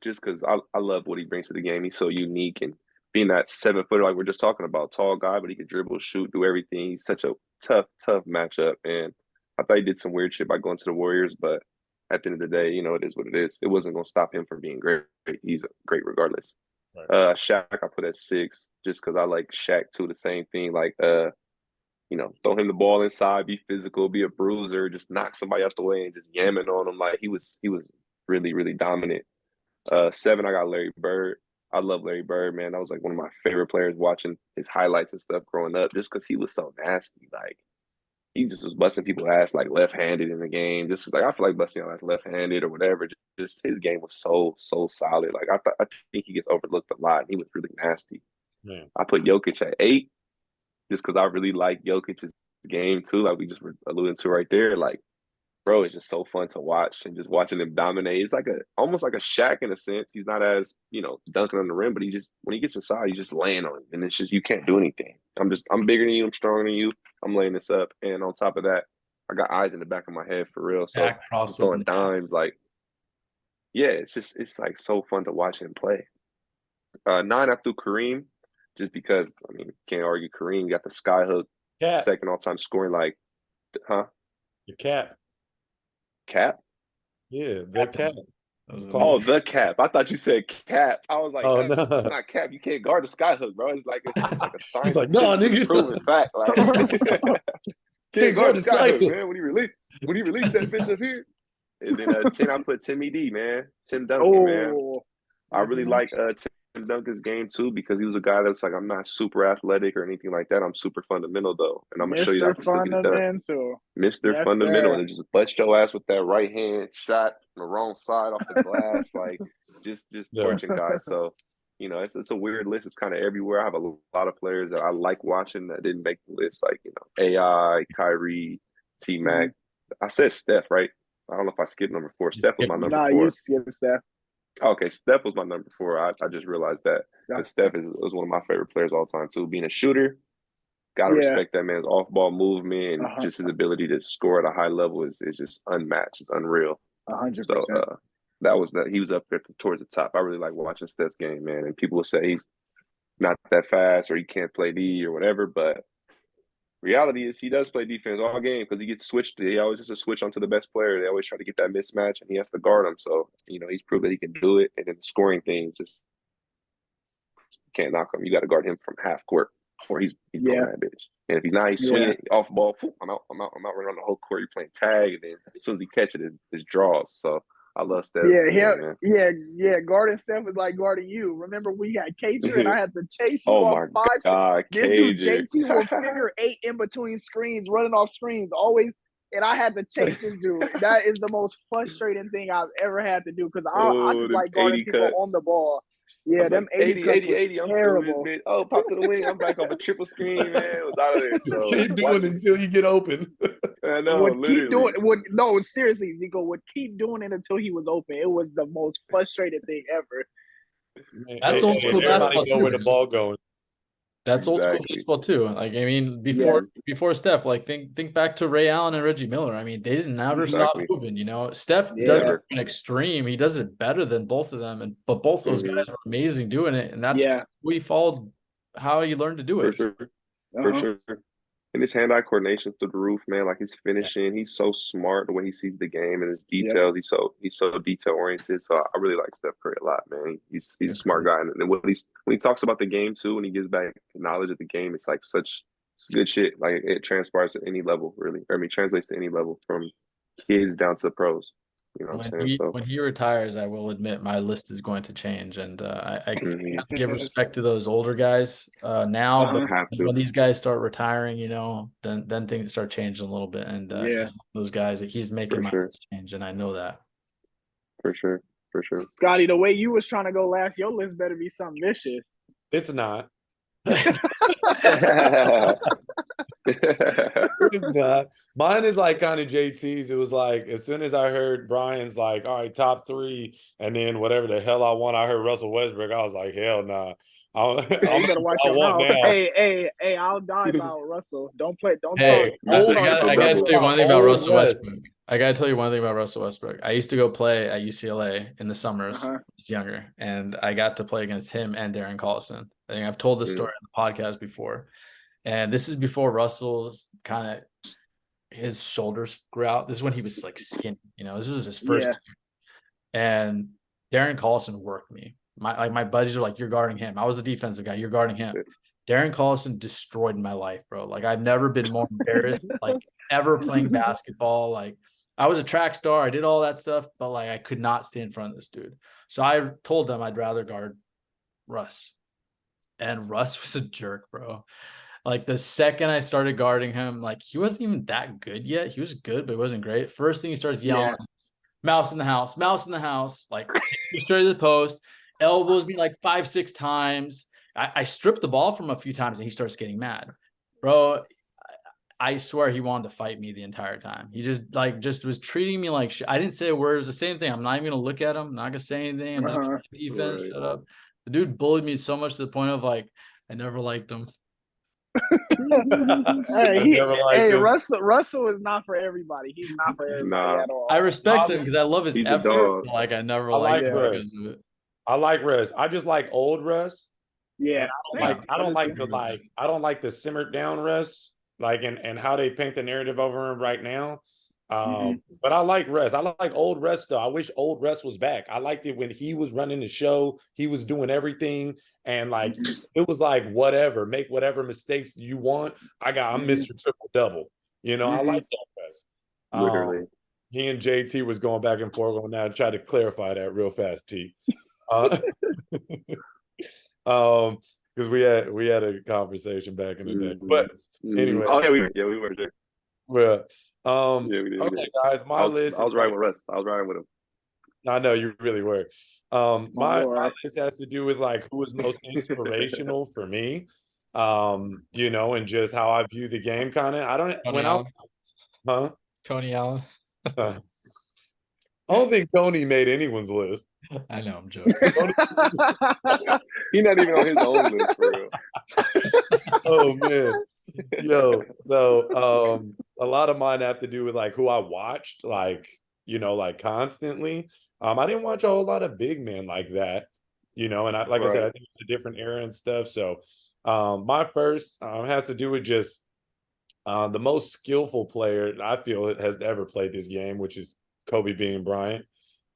just because I love what he brings to the game. He's so unique, and being that 7-footer like we're just talking about, tall guy, but he can dribble, shoot, do everything. He's such a tough matchup, and I thought he did some weird shit by going to the Warriors, but at the end of the day, you know, it is what it is. It wasn't going to stop him from being great. He's great regardless. Right. Shaq, I put at 6 just because I like Shaq too. The same thing, like you know, throw him the ball inside, be physical, be a bruiser, just knock somebody out the way and just yamming on him. Like he was really, really dominant. 7, I got Larry Bird. I love Larry Bird, man. That was like one of my favorite players, watching his highlights and stuff growing up, just because he was so nasty. Like he just was busting people's ass like left-handed in the game. Just like I feel like busting your ass left-handed or whatever. Just his game was so solid. Like I think he gets overlooked a lot. He was really nasty. Yeah. I put Jokic at 8 just because I really like Jokic's game too. Like we just were alluding to right there. Like, bro, it's just so fun to watch, and just watching him dominate. It's like almost like a Shaq in a sense. He's not as, you know, dunking on the rim, but when he gets inside, he's just laying on him, and it's just you can't do anything. I'm bigger than you. I'm stronger than you. I'm laying this up, and on top of that, I got eyes in the back of my head for real. So I'm throwing dimes, like, yeah, it's like so fun to watch him play. 9, I threw Kareem, just because, I mean, can't argue Kareem got the skyhook, Cap. second all-time scoring, like, huh? The cap. Cap? Yeah, the cap. Oh, the cap. I thought you said cap. I was like, Oh, it's no. not cap. You can't guard the skyhook, bro. It's like a He's like, science, nah, nigga. proven fact. Like, can't guard the skyhook, man. When he released that bitch up here. And then 10, I put Timmy D, man. Tim Duncan, man. I really like Tim Duncan's game too, because he was a guy that's like, I'm not super athletic or anything like that. I'm super fundamental though, and I'm gonna show you that I can still get it done. Mr. Yes, Fundamental, sir. and just bust your ass with that right hand shot on the wrong side off the glass, like just torching guys. So, you know, it's a weird list. It's kind of everywhere. I have a lot of players that I like watching that didn't make the list, like, you know, AI, Kyrie, T Mac. I said Steph, right? I don't know if I skipped number 4. Steph was my number 4. You skipped Steph. Okay, Steph was my number 4. I just realized that. Because Steph was one of my favorite players all the time too. Being a shooter, gotta respect that man's off-ball movement and just his ability to score at a high level is just unmatched. It's unreal. 100%. So he was up there towards the top. I really like watching Steph's game, man. And people will say he's not that fast or he can't play D or whatever, but reality is he does play defense all game because he gets switched. He always has to switch onto the best player. They always try to get that mismatch, and he has to guard him. So, you know, he's proved that he can do it. And then the scoring thing, just can't knock him. You got to guard him from half court, or he's going that bitch. And if he's not, he's swinging off ball. I'm out running on the whole court. You're playing tag, and then as soon as he catches it, it's draws. So I love Steph. Guarding Steph was like guarding you. Remember, we had Cager, and I had to chase you off 5 God, This dude JT will figure 8 in between screens, running off screens, always. And I had to chase this dude. That is the most frustrating thing I've ever had to do, because I just like guarding people on the ball. Yeah, them 80 I'm terrible. Oh, pop to the wing. I'm back on a triple screen, man. It was out of there. So keep doing until you get open. I know. Seriously, Zico would keep doing it until he was open. It was the most frustrating thing ever. That's old school basketball. Know where the ball going. That's old school baseball too. Like, I mean, before Steph, like think back to Ray Allen and Reggie Miller. I mean, they didn't ever stop moving. You know, Steph does it an extreme. He does it better than both of them, but both those guys were amazing doing it, and that's we followed how he learned to do it. For sure. And his hand-eye coordination through the roof, man. Like his finishing, he's so smart the way he sees the game and his details. He's so detail-oriented. So I really like Steph Curry a lot, man. He's a smart guy, and then when he talks about the game too, when he gives back knowledge of the game, it's like such good shit. Like it transpires to any level, really. I mean, translates to any level from kids down to pros. You know what I'm saying? When he retires, I will admit my list is going to change, and I give respect to those older guys now. But when these guys start retiring, you know, then things start changing a little bit. And those guys, he's making my list change, and I know that. For sure. Scotty, the way you was trying to go last, your list better be something vicious. It's not. Mine is like kind of JT's. It was like as soon as I heard Brian's like, all right, top 3, and then whatever the hell I want, I heard Russell Westbrook. I was like, hell nah. You better watch your mouth. Hey, I'll die about Russell. Don't talk. I gotta tell you one thing about Russell Westbrook. I gotta tell you one thing about Russell Westbrook. I used to go play at UCLA in the summers. I was younger, and I got to play against him and Darren Collison. I think I've told this story on the podcast before. And this is before Russell's kind of his shoulders grew out. This is when he was like skinny, you know. This was his first year. And Darren Collison worked me. My buddies were like, "You're guarding him." I was the defensive guy. You're guarding him. Darren Collison destroyed my life, bro. Like I've never been more embarrassed, like ever playing basketball. Like I was a track star. I did all that stuff, but like I could not stay in front of this dude. So I told them I'd rather guard Russ. And Russ was a jerk, bro. Like the second I started guarding him, like he wasn't even that good yet. He was good, but he wasn't great. First thing he starts yelling, mouse in the house, like straight to the post, elbows me like 5-6 times. I stripped the ball from him a few times and he starts getting mad. Bro, I swear he wanted to fight me the entire time. He just was treating me like shit. I didn't say a word. It was the same thing. I'm not even gonna look at him. I'm not gonna say anything. I'm just gonna defense. Shut up. The dude bullied me so much to the point of like I never liked him. Russell is not for everybody. He's not for everybody at all. I respect him because I love his effort. Like I never liked him because of it. I like Russ. I just like old Russ. Yeah, And I don't like the simmered down Russ, like and how they paint the narrative over him right now. But I like Russ. I like old Russ though. I wish old Russ was back. I liked it when he was running the show. He was doing everything, and like it was like whatever, make whatever mistakes you want. I'm Mr. Triple Double. I like that Russ. Literally. He and JT was going back and forth on that. I tried to clarify that real fast, T. Uh, because we had a conversation back in the day. But anyway. Oh yeah, we were there. Well, Yeah, we did. okay, guys, my list. I was riding with Russ. I was riding with him. I know you really were. My boy. list has to do with like who was most inspirational for me. And just how I view the game kind of. I don't Tony when Allen. Huh? Tony Allen. I don't think Tony made anyone's list. I know, I'm joking. He's not even on his own list for real. Oh man. Yo, so a lot of mine have to do with like who I watched, like constantly. I didn't watch a whole lot of big men like that, and I I said, I think it's a different era and stuff. So my first has to do with just the most skillful player I feel has ever played this game, which is Kobe Bean Bryant.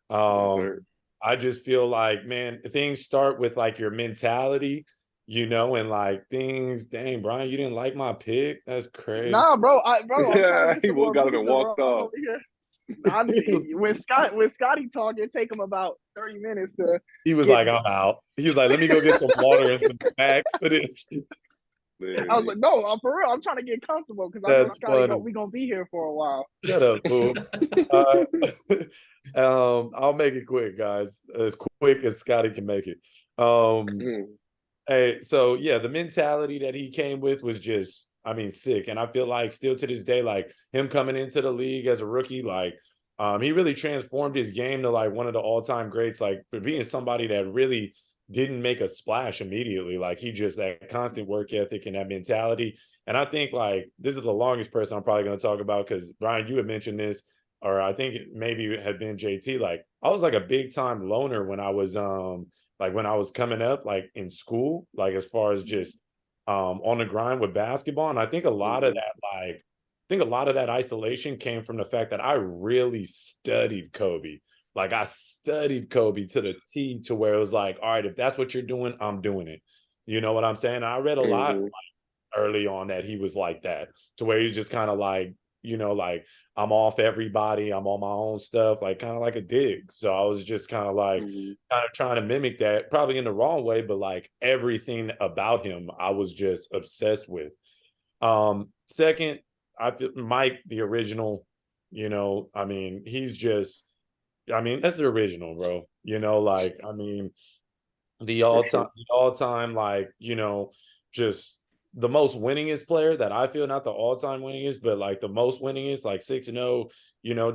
I just feel like, man, things start with like your mentality, and like things. Dang, Brian, you didn't like my pick? That's crazy. Nah, bro. He got up and walked off. When Scotty talk, it take him about 30 minutes to. He was like, I'm out. He was like, let me go get some water and some snacks for this. I was like, no, for real. I'm trying to get comfortable because I know Scotty, we're gonna be here for a while. Shut up, fool. I'll make it quick, guys. As quick as Scotty can make it. Hey, so yeah, the mentality that he came with was just, sick. And I feel like still to this day, like him coming into the league as a rookie, like he really transformed his game to like one of the all-time greats, like for being somebody that really didn't make a splash immediately. Like he just that constant work ethic and that mentality. And I think like this is the longest person I'm probably going to talk about because Brian, you had mentioned this, or I think it maybe had been JT. Like I was like a big time loner when I was when I was coming up, like in school, like as far as just on the grind with basketball. And I think a lot of that isolation came from the fact that I really studied Kobe. Like I studied Kobe to the T to where it was like, all right, if that's what you're doing, I'm doing it. You know what I'm saying? I read a lot like, early on that he was like that, to where he's just kind of like, like I'm off everybody, I'm on my own stuff, like kind of like a dig. So I was just kind of like kind of trying to mimic that, probably in the wrong way, but like everything about him, I was just obsessed with. Second, I feel Mike, the original, he's just, that's the original, bro. The all-time, like, just the most winningest player that I feel, not the all-time winningest, but like the most winningest, like 6-0,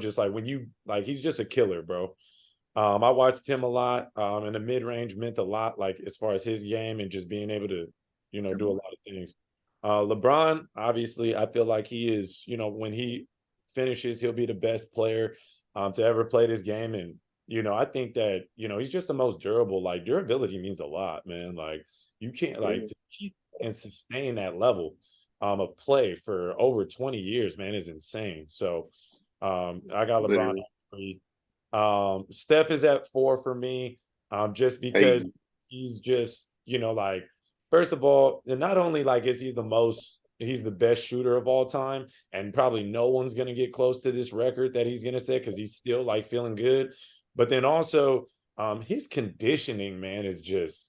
just like when you like, he's just a killer, bro. I watched him a lot, and the mid-range meant a lot, like as far as his game and just being able to, do a lot of things. LeBron, obviously, I feel like he is, when he finishes, he'll be the best player to ever play this game. And, I think that, he's just the most durable. Like durability means a lot, man. Like you can't like to keep and sustain that level of play for over 20 years, man, is insane. So I got LeBron at 3. Steph is at 4 for me, just because he's just, like, first of all, and not only like is he's the best shooter of all time, and probably no one's going to get close to this record that he's going to set because he's still like feeling good. But then also his conditioning, man, is just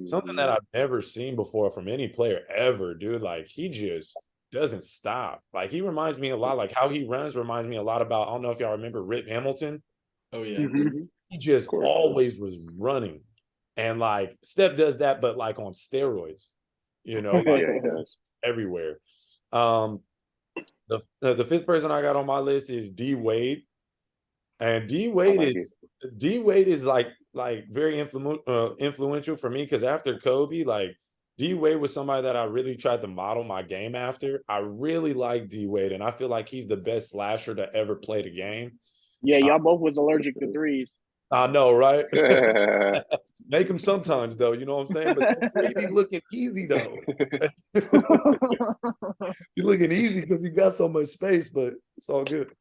something that I've never seen before from any player ever, dude. Like he just doesn't stop. Like he reminds me a lot, like how he runs reminds me a lot about, I don't know if y'all remember Rip Hamilton. Oh yeah. He just always was running. And like Steph does that, but like on steroids, like everywhere. The fifth person I got on my list is D Wade. And D Wade is like very influential for me, because after Kobe, like D Wade was somebody that I really tried to model my game after. I really like D Wade, and I feel like he's the best slasher to ever play the game. Yeah, y'all both was allergic to threes. I know, right? Yeah. Make him sometimes, though. You know what I'm saying? But he be looking easy, though. He's looking easy because he got so much space, but it's all good.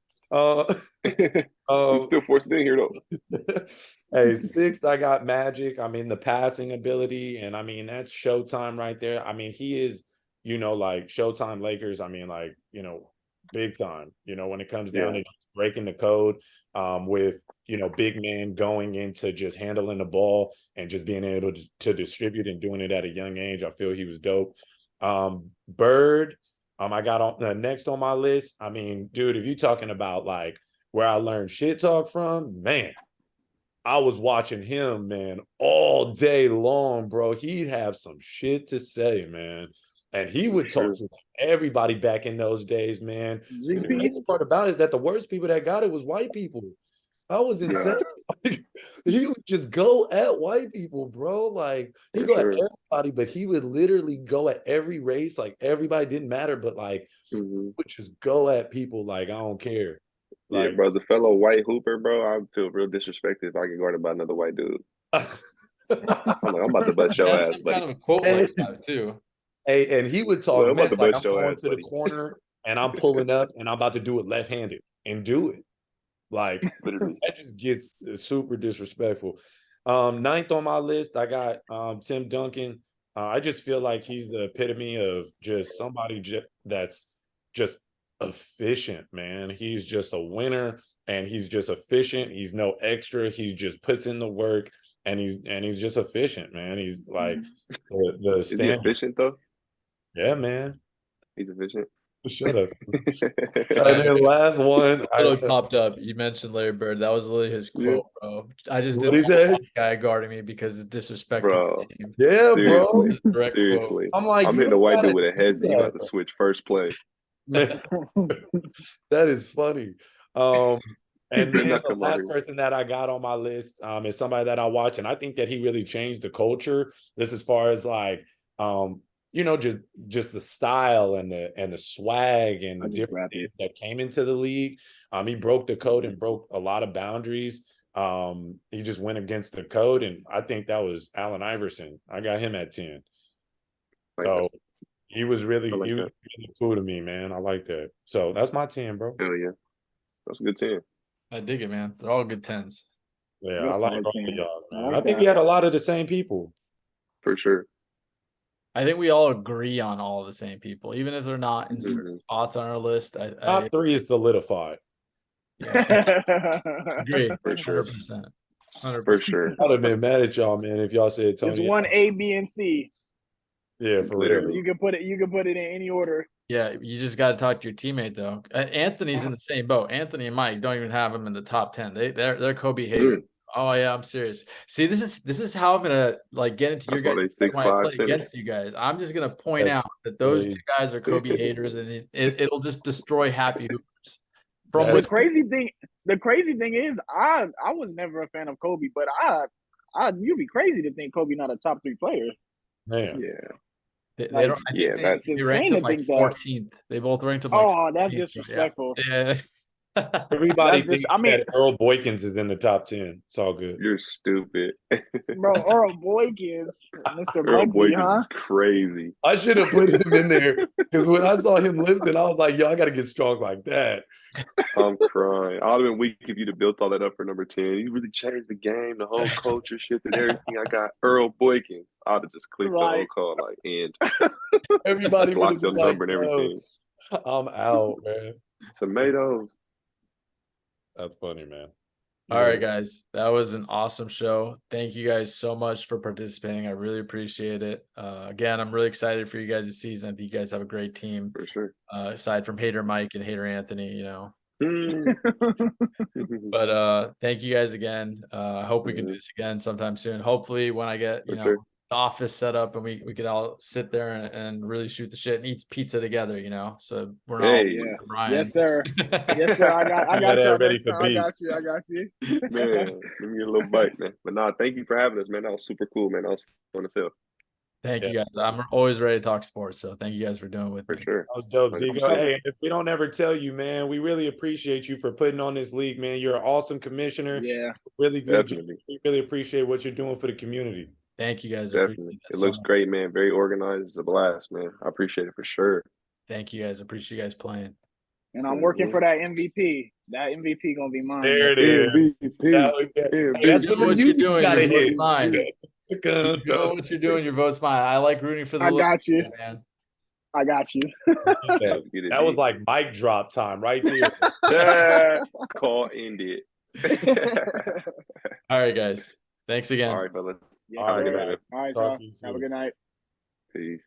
He's still forced in here though. Hey, 6, I got Magic. I mean, the passing ability, and I mean, that's Showtime right there. I mean, he is, like Showtime Lakers. I mean, like, big time, when it comes down to breaking the code, with, big man going into just handling the ball and just being able to distribute and doing it at a young age. I feel he was dope. Bird, I got on next on my list. I mean, dude, if you're talking about like where I learned shit talk from, man, I was watching him, man, all day long, bro. He'd have some shit to say, man. And he would talk to everybody back in those days, man. And the crazy part about it is that the worst people that got it was white people. I was insane. He would just go at white people, bro. Like, he go at everybody, but he would literally go at every race. Like, everybody didn't matter, but like, he would just go at people like, I don't care. Like, yeah, bro, as a fellow white hooper, bro, I feel real disrespected if I get guarded by another white dude. I'm about to bust your ass, buddy. Kind of a quote like that too. Hey, and he would talk I'm about to like, bust I'm your going ass, to buddy. the corner and I'm pulling up and I'm about to do it left-handed and do it. Like, that just gets super disrespectful. 9th on my list, I got Tim Duncan. I just feel like he's the epitome of just somebody that's just efficient, man. He's just a winner and he's just efficient. He's no extra. He just puts in the work and he's just efficient, man. He's like the Is he standard. efficient though? Yeah, man. He's efficient. Shut up. And then last one, Popped up. You mentioned Larry Bird. That was literally his quote, bro. I just What'd didn't he want say? the guy guarding me because it's disrespecting Bro. the game. Yeah, Seriously, bro. Direct seriously. I'm like, I'm you hitting a don't white gotta dude with a do headset. You that. about to switch first play. Man, that is funny. And then Better not the come out last here. person that I got on my list is somebody that I watch, and I think that he really changed the culture. This as far as like, just the style and the swag and the different things that came into the league. He broke the code and broke a lot of boundaries. He just went against the code, and I think that was Allen Iverson. I got him at 10. So he was really really cool to me, man. I like that. So that's my 10, bro. Hell yeah. That's a good 10. I dig it, man. They're all good 10s. Yeah, I like all of y'all, man. like I think that. we had a lot of the same people. For sure. I think we all agree on all the same people, even if they're not in certain spots on our list. Top 3 is solidified. Agree. For sure. 100%. 100%. For sure. I'd have been mad at y'all, man, if y'all said Tony. It's one A, B, and C. Yeah, for Literally. real. You can put it in any order. Yeah, you just got to talk to your teammate though. Anthony's in the same boat. Anthony and Mike don't even have him in the top 10. They're Kobe haters. Oh yeah, I'm serious. See, this is how I'm gonna like get into your guys when I play against you guys. I'm just gonna point out that those two guys are Kobe haters, and it'll just destroy happy hoopers. From The crazy thing is, I was never a fan of Kobe, but you'd be crazy to think Kobe not a top 3 player. Man. Yeah. They don't. I think that's they ranked him like 14th. They both ranked him like. Oh, that's 14th, disrespectful. Yeah. Everybody thinks that Earl Boykins is in the top 10. It's all good. You're stupid. Bro, Earl Boykins, Mr. Earl Bugsy, Boykins is crazy. I should have put him in there because when I saw him lifting, I was like, yo, I got to get strong like that. I'm crying. I would have been weak if you'd have built all that up for number 10. You really changed the game, the whole culture, shifted everything. I got Earl Boykins. I would have just clicked the whole call, like, end. Everybody would have blocked your been like, number and everything. I'm out, man. Tomatoes. That's funny, man. All right, guys. That was an awesome show. Thank you guys so much for participating. I really appreciate it. Again, I'm really excited for you guys this season. I think you guys have a great team. For sure. Aside from Hater Mike and Hater Anthony, But thank you guys again. I hope we can do this again sometime soon. Hopefully when I get, the office set up and we could all sit there and really shoot the shit and eat pizza together, so we're not Ryan. Yes, sir. Yes, sir. I got you. Ready for I got you. Man, give me a little bite, man. But thank you for having us, man. That was super cool, man. That was fun to tell. Thank you Yeah. guys. I'm always ready to talk sports. So thank you guys for doing it with For me. sure. That was dope, I'm Zico. so- Hey, if we don't ever tell you, man, we really appreciate you for putting on this league, man. You're an awesome commissioner. Yeah. Really good. job. Definitely. We really appreciate what you're doing for the community. Thank you guys. Definitely. Appreciate that It so looks much. great, man. Very organized. It's a blast, man. I appreciate it for sure. Thank you guys. Appreciate you guys playing. And I'm working for that MVP. That MVP gonna be mine. There it this is. That was good. MVP. Hey, that's You know what what you're doing. gotta Your vote's hit. mine. You know what you're doing. Your vote's mine. I like rooting for the. I got you. Man. I got you. Let's get it, That was D. like mic drop time right there. Call ended. All right, guys. Thanks again. All right, fellas. Yes, All right, sir. good night. All right, Talk y'all. to you Have a soon. good night. Peace.